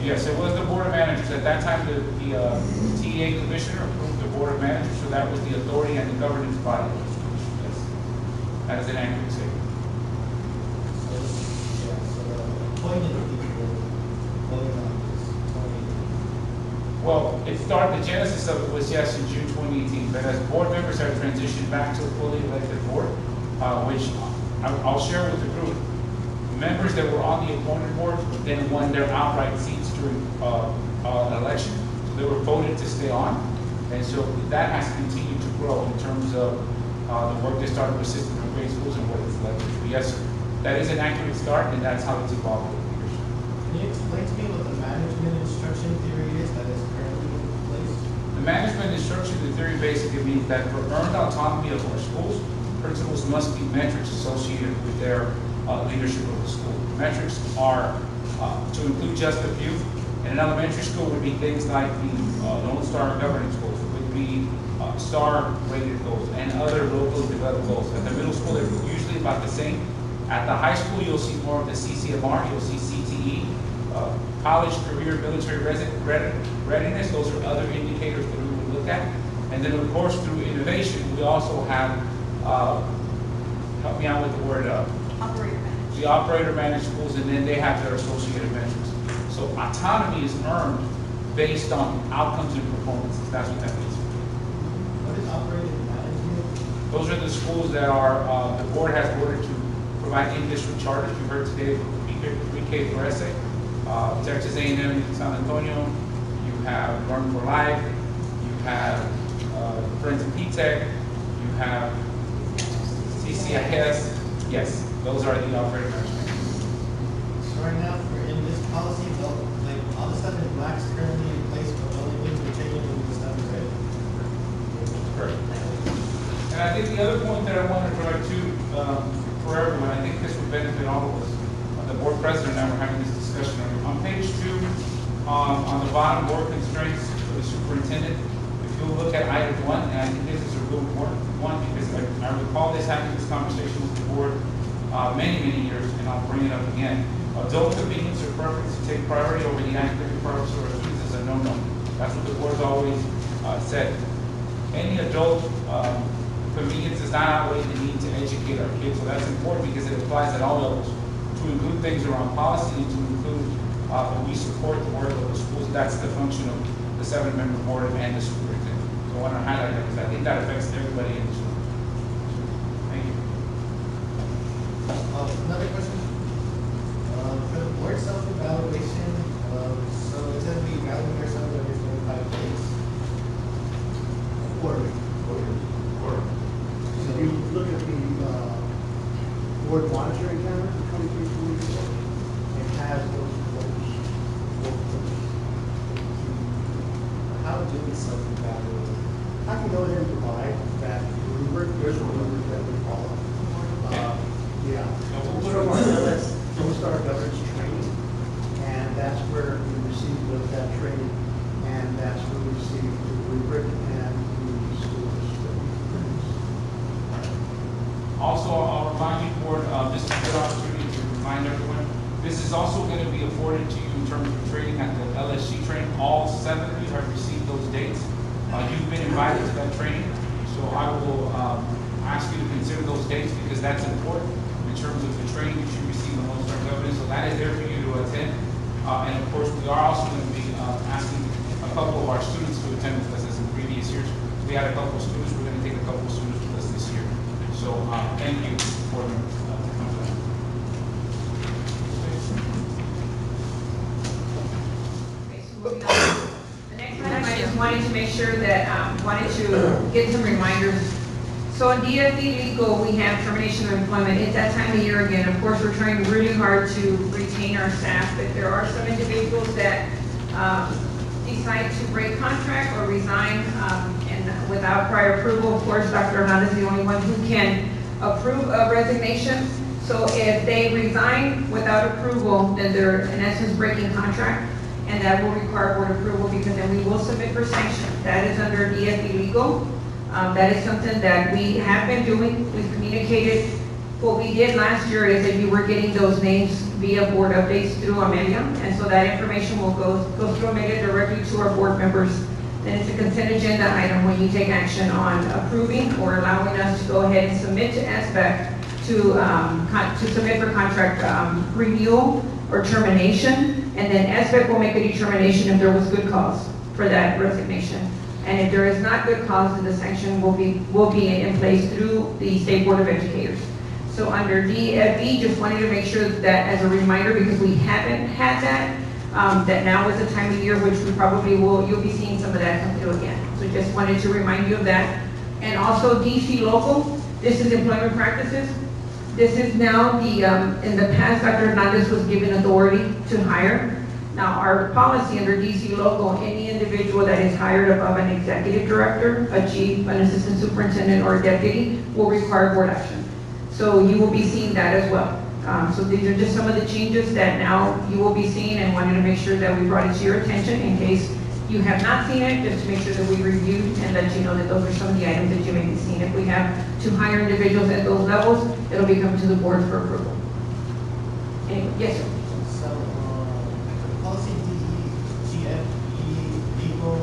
Yes, it was the board of managers. At that time, the TA commissioner approved the board of managers, so that was the authority and the governance body of those commissioners. Yes. That is an accurate statement. So, yeah, so the appointed people voting on this 2018. Well, it started, the genesis of it was, yes, in June 2018, but as board members have transitioned back to a fully elected board, which I'll share with the group, members that were on the appointed board then won their outright seats during an election. So they were voted to stay on, and so that has continued to grow in terms of the work that started with system of grade schools and what it's led to. Yes, sir. That is an accurate start, and that's how it's evolved over the years. Can you explain to me what the management instruction theory is that is currently in place? The management instruction theory basically means that for earned autonomy of our schools, principals must be metrics associated with their leadership of the school. Metrics are, to include just a few, in an elementary school would be things like the Lone Star governance goals, would be star rated goals, and other locally developed goals. At the middle school, they're usually about the same. At the high school, you'll see more of the CCMR, you'll see CTE, college, career, military readiness. Those are other indicators that we would look at. And then, of course, through innovation, we also have, help me out with the word, Operator managed. the operator managed schools, and then they have their associated metrics. So autonomy is earned based on outcomes and performances. That's what that means. What is operator management? Those are the schools that are, the board has ordered to provide in-district charters. You heard today pre-K for essay, Texas A&M, San Antonio. You have Learn for Life. You have Friends of P-Tech. You have CCIS. Yes, those are the operator management. So right now, in this policy, like all the stuff in black is currently in place, but the only things we're changing will be the stuff in red. Correct. And I think the other point that I wanted to provide too, for everyone, I think this would benefit all of us. The board president and I were having this discussion on page 2, on the bottom, board constraints for the superintendent. If you look at item 1, and I think this is a real important one because I recall having this conversation with the board many years, and I'll bring it up again. Adult convenience or preference to take priority over the academic purpose or students is a no-no. That's what the board's always said. Any adult convenience does not outweigh the need to educate our kids, so that's important because it applies at all levels. To include things around policy and to include that we support the work of the schools. That's the function of the 7-member board and the superintendent. So I want to highlight that because I think that affects everybody in the school. Thank you. Another question. For the board self-evaluation, so it says we evaluate ourselves every 45 days. Quarterly. So if you look at the board monitoring calendar for 23-24, it has those goals. How do we self-evaluate? I can go ahead and provide that rubric. There's a rubric that we follow. Yeah. We'll put them on Lone Star governance training, and that's where we receive that training, and that's where we receive the rubric and the scores that we produce. Also, I'll remind you, board, this is a good opportunity to remind remind everyone. This is also going to be afforded to you in terms of training at the LSC training. All 7 of you have received those dates. You've been invited to that training, so I will ask you to consider those dates because that's important in terms of the training that you receive in Lone Star Government. So that is there for you to attend. And of course, we are also going to be asking a couple of our students to attend with us as in previous years. We had a couple of students. We're going to take a couple of students with us this year. So thank you for them to come to that. The next item, I just wanted to make sure that, wanted to get some reminders. So in DFE legal, we have termination of employment. It's that time of year again. Of course, we're trying really hard to retain our staff, but there are some individuals that decide to break contract or resign, and without prior approval. Of course, Dr. Hernandez is the only one who can approve a resignation. So if they resign without approval, then they're in essence breaking contract, and that will require board approval because then we will submit for sanction. That is under DFE legal. That is something that we have been doing. We've communicated. What we did last year is that you were getting those names via board updates through Amelia, and so that information will go through Amelia directly to our board members. Then it's a consent agenda item when you take action on approving or allowing us to go ahead and submit to SBEC to submit for contract renewal or termination, and then SBEC will make a determination if there was good cause for that resignation. And if there is not good cause, then the sanction will be in place through the State Board of Educators. So under DFE, just wanted to make sure that as a reminder, because we haven't had that, that now is the time of year which we probably you'll be seeing some of that come through again. So just wanted to remind you of that. And also DC local, this is employment practices. This is now in the past, Dr. Hernandez was given authority to hire. Now, our policy under DC local, any individual that is hired above an executive director, a chief, an assistant superintendent, or a deputy will require board action. So you will be seeing that as well. So these are just some of the changes that now you will be seeing, and wanted to make sure that we brought it to your attention in case you have not seen it, just to make sure that we reviewed and let you know that those are some of the items that you may be seeing. If we have to hire individuals at those levels, it'll be coming to the board for approval. Anyway, yes, sir. So, policy DEGFE legal,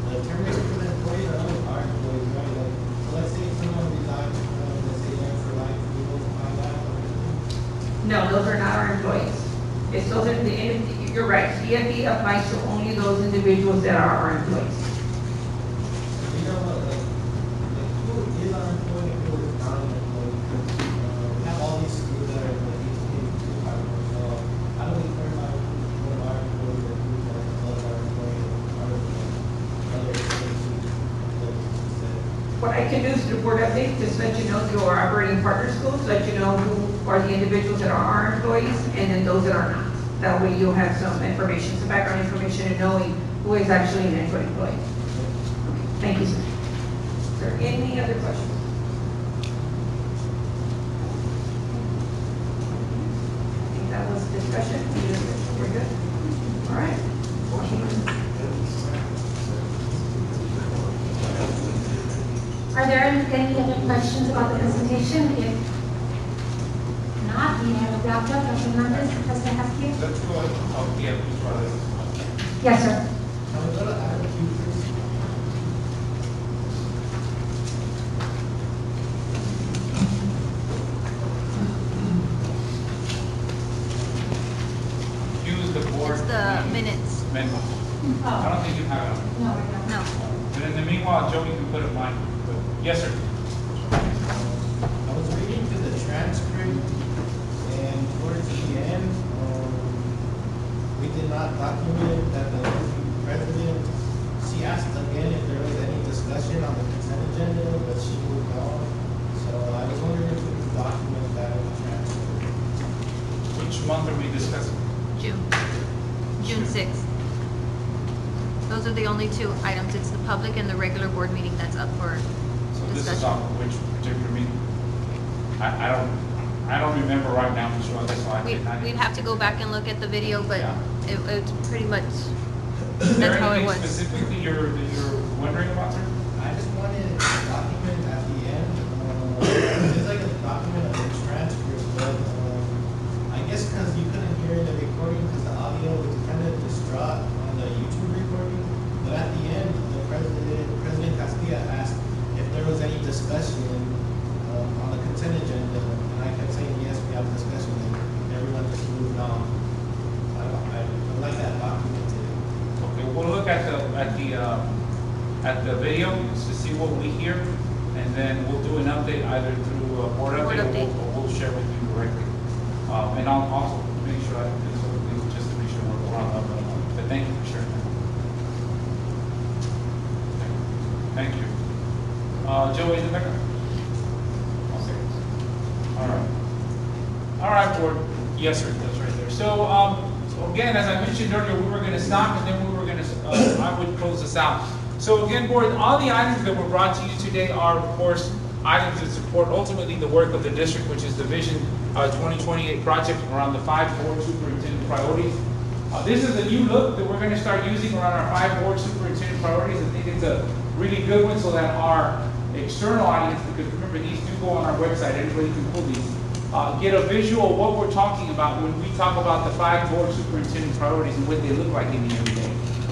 the termination for the employees are not our employees, right? Like, so let's say someone resigns, let's say they're for life, we will find out or anything? No, those are not our employees. It's those are you're right, DFE applies to only those individuals that are our employees. You know what, like who is our employee and who is not an employee? We have all these schools that are like these so how do we clarify what our employees are who are our employees and other employees? What I can do is through board updates, just let you know through our operating partner schools, let you know who are the individuals that are our employees and then those that are not. That way you'll have some information, some background information and knowing who is actually an Edgewood employee. Okay, thank you, sir. Is there any other questions? I think that was discussion. We're good. All right. Are there any other questions about the presentation? If not, we have wrapped up. Dr. Hernandez, President Haskia? Let's go ahead. Oh, yeah, Mr. Rodriguez. Yes, sir. Now we're gonna add a few things. Use the board. It's the minutes. Memo. I don't think you have it. No, we don't. No. But in the meanwhile, Joey can put it mine. But yes, sir. I was reading to the transcript, and towards the end, we did not document that the president, she asked again if there was any discussion on the consent agenda, but she moved on. So I was wondering if we could document that in the transcript. Which month are we discussing? June 6th. Those are the only two items. It's the public and the regular board meeting that's up for So this is discussion. on which particular meeting? I don't remember right now, Mr. Rodriguez, so I cannot. We'd have to go back and look at the video, but Yeah. it's pretty much, Is there that's how it anything was. specifically you're wondering about, sir? I just wanted a document at the end, it's like a document of the transcript, but because you couldn't hear the recording because the audio was kind of distraught on the YouTube recording. But at the end, President Castilla asked if there was any discussion on the consent agenda, and I kept saying yes, we have discussion, and everyone just moved on. I like that documented. Okay, we'll look at the video to see what we hear, and then we'll do an update either through a board update or we'll share with you directly. And I'll also make sure I do something just to make sure we're on level. But thank you for sharing that. Thank you. Joey, is it back? Okay. All right. All right, board. Yes, sir. That's right there. So again, as I mentioned earlier, we were going to stop and then we were going to, I would close this out. So again, board, all the items that were brought to you today are, of course, items that support ultimately the work of the district, which is the Vision 2028 project around the 5 board superintendent priorities. This is a new look that we're going to start using around our 5 board superintendent priorities. I think it's a really good one so that our external audience, because remember these do go on our website, everybody can pull these, get a visual of what we're talking about when we talk about the 5 board superintendent priorities and what they look like in the everyday.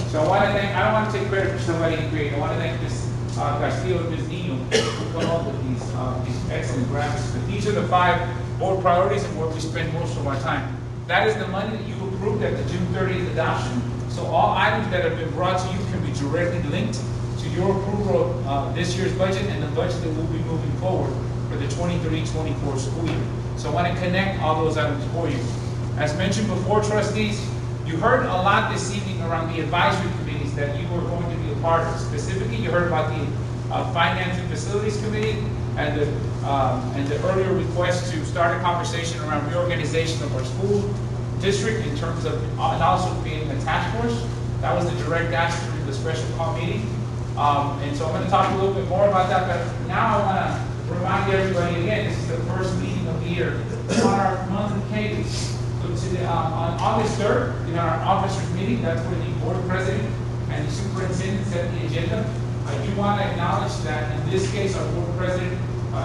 So I want to thank, I don't want to take credit for somebody who created, I want to thank Ms. Castillo and Ms. Nino who come up with these excellent graphics. But these are the 5 board priorities and where we spend most of our time. That is the money that you approved at the June 30th adoption. So all items that have been brought to you can be directly linked to your approval of this year's budget and the budget that we'll be moving forward for the 23-24 school year. So I want to connect all those items for you. As mentioned before, trustees, you heard a lot this evening around the advisory committees that you were going to be a part of. Specifically, you heard about the Finance and Facilities Committee and the earlier request to start a conversation around reorganization of our school district in terms of, and also creating a task force. That was the direct ask during the special call meeting. And so I'm going to talk a little bit more about that, but now I want to remind everybody again, this is the first meeting of the year on our monthly cadence. So today, on August 3rd, in our officers meeting, that's where the board president and the superintendent set the agenda. I do want to acknowledge that in this case, our board president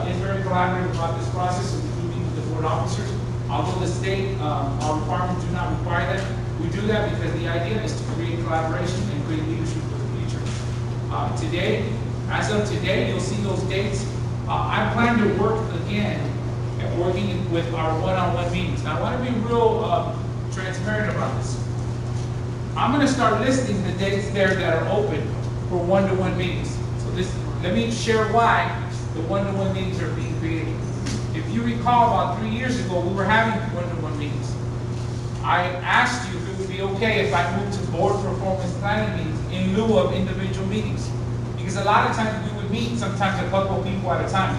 is very collaborative about this process, so we do meet with the board officers. Although the state, our requirements do not require that, we do that because the idea is to create collaboration and create leadership for the future. Today, as of today, you'll see those dates. I plan to work again at working with our one-on-one meetings. Now, I want to be real transparent about this. I'm going to start listing the dates there that are open for one-to-one meetings. So let me share why the one-to-one meetings are being created. If you recall, about 3 years ago, we were having one-to-one meetings. I asked you if it would be okay if I moved to board performance planning meetings in lieu of individual meetings. Because a lot of times we would meet sometimes a couple of people at a time.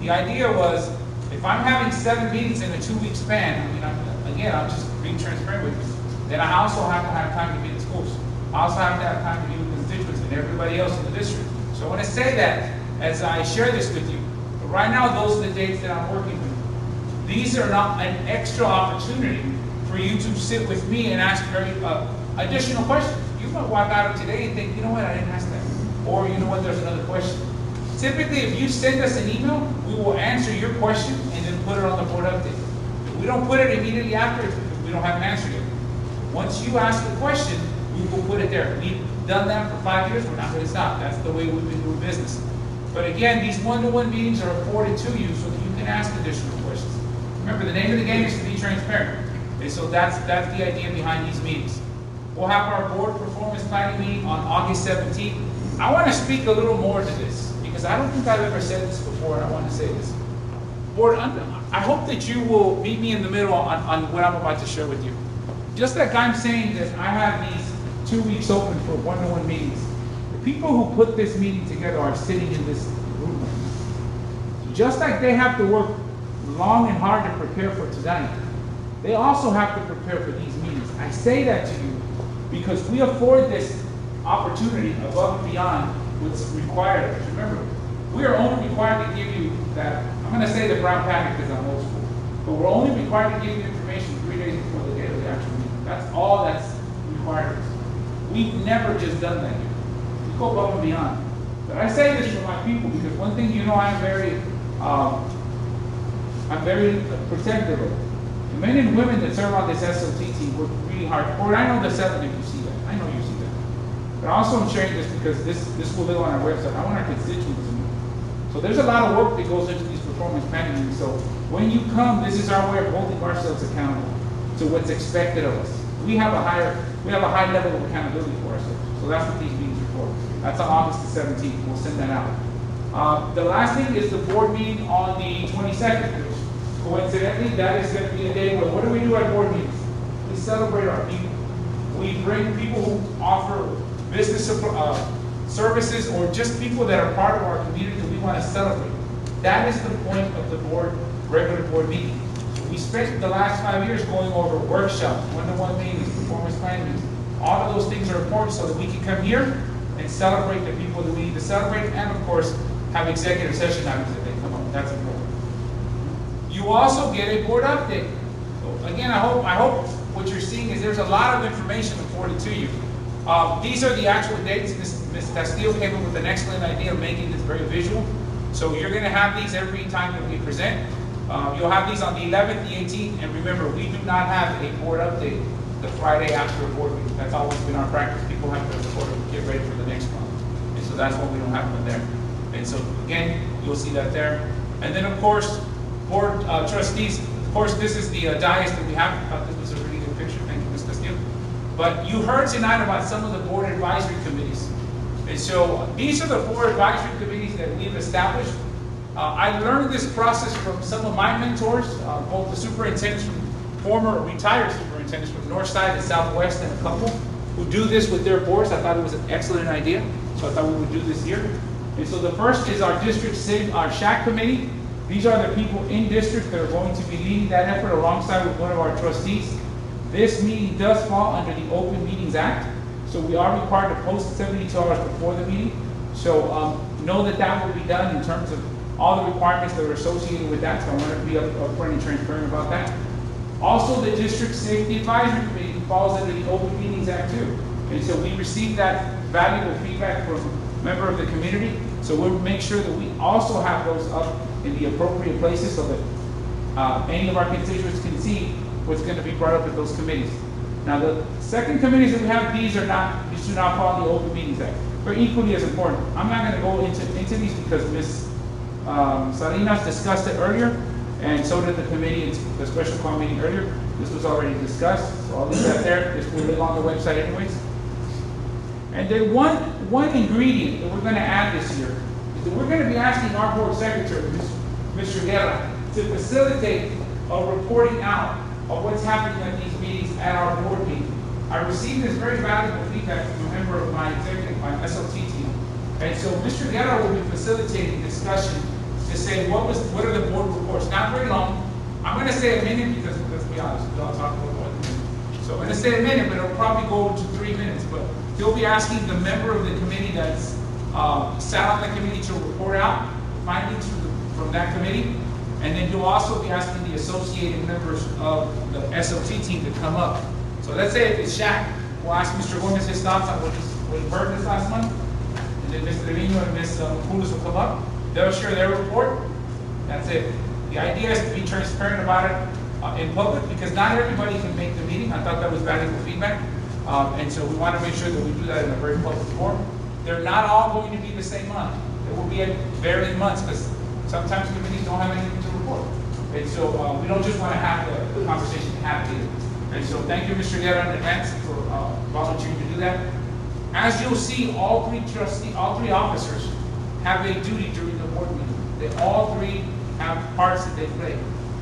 The idea was, if I'm having 7 meetings in a 2-week span, I mean, I'm just being transparent with you, then I also have to have time to be in schools. I also have to have time to be with constituents and everybody else in the district. So I want to say that as I share this with you. But right now, those are the dates that I'm working with. These are not an extra opportunity for you to sit with me and ask very additional questions. You might walk out of today and think, you know what, I didn't ask that. Or you know what, there's another question. Typically, if you send us an email, we will answer your question and then put it on the board update. If we don't put it immediately after, we don't have an answer yet. Once you ask the question, we will put it there. We've done that for 5 years, we're not going to stop. That's the way we've been doing business. But again, these one-to-one meetings are afforded to you so that you can ask additional questions. Remember, the name of the game is to be transparent. Okay, so that's the idea behind these meetings. We'll have our board performance planning meeting on August 17th. I want to speak a little more to this because I don't think I've ever said this before, and I want to say this. Board, I hope that you will meet me in the middle on what I'm about to share with you. Just like I'm saying that I have these 2 weeks open for one-to-one meetings, the people who put this meeting together are sitting in this room right now. Just like they have to work long and hard to prepare for tonight, they also have to prepare for these meetings. I say that to you because we afford this opportunity above and beyond what's required of us. Remember, we are only required to give you that, I'm going to say the brown packet because I'm old school, but we're only required to give you information 3 days before the date of the actual meeting. That's all that's required of us. We've never just done that here. We go above and beyond. But I say this for my people because one thing you know I'm very protective of The men and women that serve on this SLT team work really hard. Or I know the 7 if you see that. I know you see that. But also I'm sharing this because this will live on our website. I want our constituents to know. So there's a lot of work that goes into these performance planning meetings. So when you come, this is our way of holding ourselves accountable to what's expected of us. We have a high level of accountability for ourselves. So that's what these meetings are for. That's on August the 17th. We'll send that out. The last thing is the board meeting on the 22nd, which coincidentally, that is going to be a day where, what do we do at board meetings? We celebrate our people. We bring people who offer business services or just people that are part of our community that we want to celebrate. That is the point of the regular board meeting. We spent the last 5 years going over workshops, one-to-one meetings, performance planning meetings. All of those things are important so that we can come here and celebrate the people that we need to celebrate, and of course, have executive session items that they come up. That's important. You also get a board update. So again, I hope what you're seeing is there's a lot of information afforded to you. These are the actual dates. Ms. Castillo came up with an excellent idea of making this very visual. So you're going to have these every time that we present. You'll have these on the 11th, the 18th, and remember, we do not have a board update the Friday after a board meeting. That's always been our practice. People have to sort of get ready for the next month. And so that's why we don't have them there. And so again, you'll see that there. And then of course, board trustees, of course, this is the dais that we have. I thought this was a really good picture. Thank you, Ms. Castillo. But you heard tonight about some of the board advisory committees. And so these are the 4 advisory committees that we've established. I learned this process from some of my mentors, both the superintendents from former retired superintendents from Northside and Southwest, and a couple who do this with their boards. I thought it was an excellent idea, so I thought we would do this here. And so the first is our district our SHAC committee. These are the people in district that are going to be leading that effort alongside with one of our trustees. This meeting does fall under the Open Meetings Act, so we are required to post 72 hours before the meeting. So know that that will be done in terms of all the requirements that are associated with that, so I want to be upfront and transparent about that. Also, the District Safety Advisory Committee falls under the Open Meetings Act too. And so we received that valuable feedback from a member of the community, so we'll make sure that we also have those up in the appropriate places so that any of our constituents can see what's going to be brought up at those committees. Now, the second committees that we have, these do not fall in the Open Meetings Act. They're equally as important. I'm not going to go into these because Ms. Salinas discussed it earlier, and so did the committee in the special call meeting earlier. This was already discussed, so I'll leave that there. This will live on the website anyways. And then one ingredient that we're going to add this year is that we're going to be asking our board secretary, Mr. Guerra, to facilitate a reporting out of what's happening at these meetings at our board meeting. I received this very valuable feedback from a member of my SLT team. And so Mr. Guerra will be facilitating discussion to say what are the board reports. Not very long. I'm going to say a minute because let's be honest, we don't talk about more than a minute. So I'm going to say a minute, but it'll probably go to 3 minutes. But he'll be asking the member of the committee that's sat on the committee to report out findings from that committee. And then he'll also be asking the associated members of the SLT team to come up. So let's say if it's Shaq, we'll ask Mr. Gomez his thoughts on what he heard this last month. And then Mr. Trevino and Ms. Pulis will come up. They'll share their report. That's it. The idea is to be transparent about it in public because not everybody can make the meeting. I thought that was valuable feedback. And so we want to make sure that we do that in a very public forum. They're not all going to be the same month. It will be at varying months because sometimes committees don't have anything to report. And so we don't just want to have the conversation happening. And so thank you, Mr. Guerra, in advance for volunteering to do that. As you'll see, all three officers have a duty during the board meeting. They all 3 have parts that they play.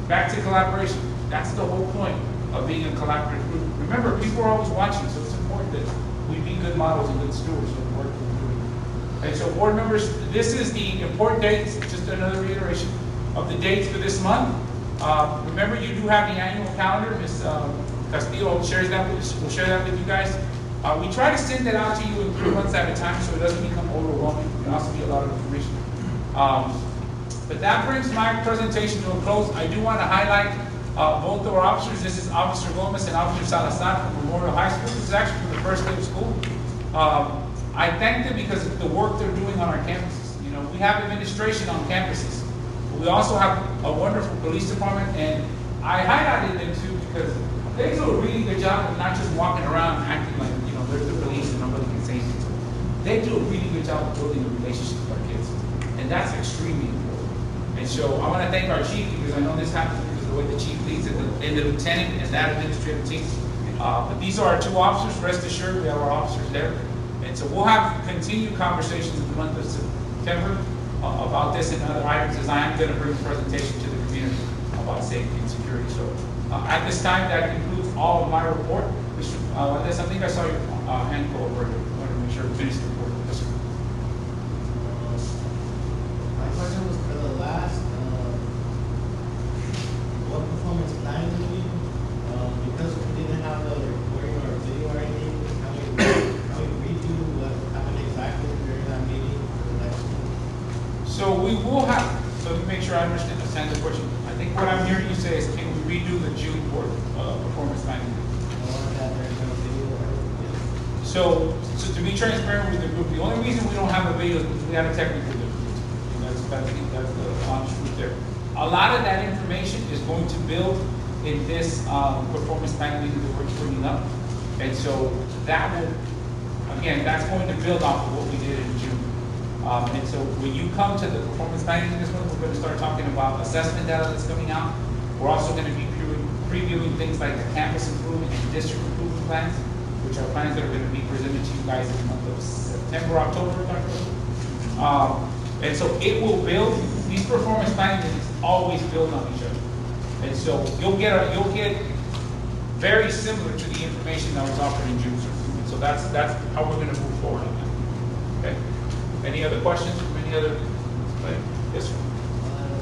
Back to collaboration. That's the whole point of being a collaborative group. Remember, people are always watching, so it's important that we be good models and good stewards of the work that we're doing. And so, board members, this is the important dates. Just another reiteration of the dates for this month. Remember, you do have the annual calendar. Ms. Castillo will share that with you guys. We try to send that out to you in 3 months at a time so it doesn't become overwhelming. It can also be a lot of information. But that brings my presentation to a close. I do want to highlight both of our officers. This is Officer Gomez and Officer Salazar from Memorial High School. This is actually from the first day of school. I thank them because of the work they're doing on our campuses. You know, we have administration on campuses. We also have a wonderful police department, and I highlighted them too they do a really good job of not just walking around acting like, you know, they're the police and nobody can say anything to them. They do a really good job of building a relationship with our kids, and that's extremely important. And so I want to thank our chief, because I know this happens because of the way the chief leads and the lieutenant and that administrative team. But these are our two officers, rest assured, we have our officers there. And so we'll have continued conversations in the month of September about this and other items, as I am going to bring a presentation to the community about safety and security. So at this time, that concludes all of my report. Mr. Valdez, I think I saw your hand go over. I wanted to make sure to finish the report. Yes, sir. My question was for the last, what performance planning meeting, because we didn't have the recording or video or anything, can we redo what happened exactly during that meeting for the next one? So we will have, so to make sure I understand the question, I think what I'm hearing you say is, can we redo the June board performance planning? So to be transparent with the group, the only reason we don't have a video is because we had a technical difficulty. And that's the honest truth there. A lot of that information is going to build in this performance planning meeting that we're bringing up. And so that will, again, that's going to build off of what we did in June. And so when you come to the performance planning this one, we're going to start talking about assessment data that's coming out. We're also going to be previewing things like the campus improvement and district improvement plans, which are plans that are going to be presented to you guys in the month of September, October, and so it will build, these performance planning meetings always build on each other. And so you'll get very similar to the information that was offered in June. And so that's how we're going to move forward on that. Okay. Any other questions from any other? Yes, sir.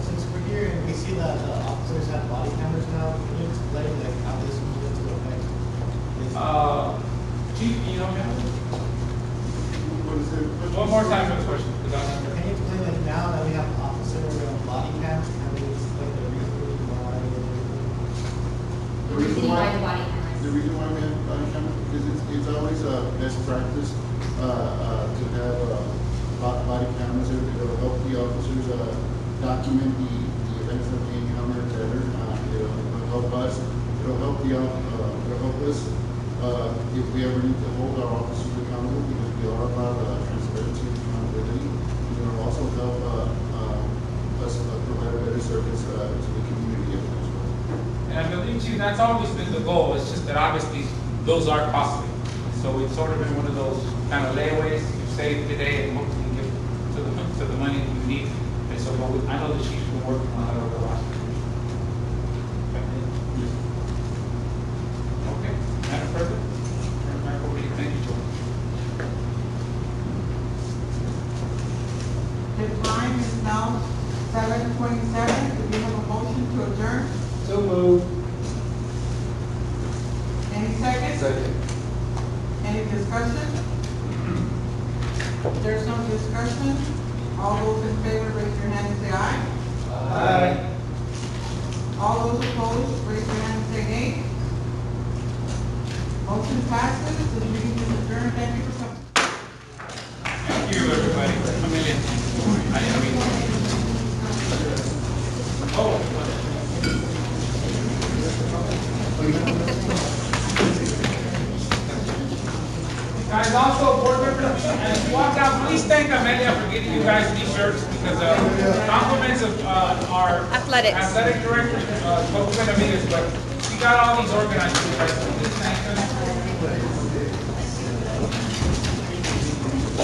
Since we're here and we see that the officers have body cameras now, can you explain like how this moves into effect? Chief, you know me? One more time for the question. Can you explain like now that we have officer body cams, can we explain the reason why? The reason why the body cameras. The reason why we have body cameras, because it's always a best practice to have body cameras. It'll help the officers document the events that they encounter better. It'll help us. It'll help us if we ever need to hold our officers accountable, because we are about transparency and accountability. It'll also help us provide a better service to the community as well. And I believe, Chief, that's always been the goal. It's just that obviously those are costly. So it's sort of been one of those kind of layaways you save today and hopefully get to the money that you need. And so I know the chief's been working on that over the last few years. Okay. Madam President, turn it back over to you. Thank you, George. The time is now 7:27. Do we have a motion to adjourn? So moved. Any seconds? Second. Any discussion? If there's no discussion, all those in favor, raise your hand and say aye. Aye. All those opposed, raise your hand and say nay. Motion passes. The meeting is adjourned. Thank you for coming. Thank you, everybody. Amelia. Guys, also board members, as you walk out, please thank Amelia for getting you guys these shirts, because compliments of our athletic director, Coach Benavides, but she got all these organized for you guys. Please thank her.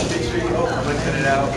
Make sure you open it out.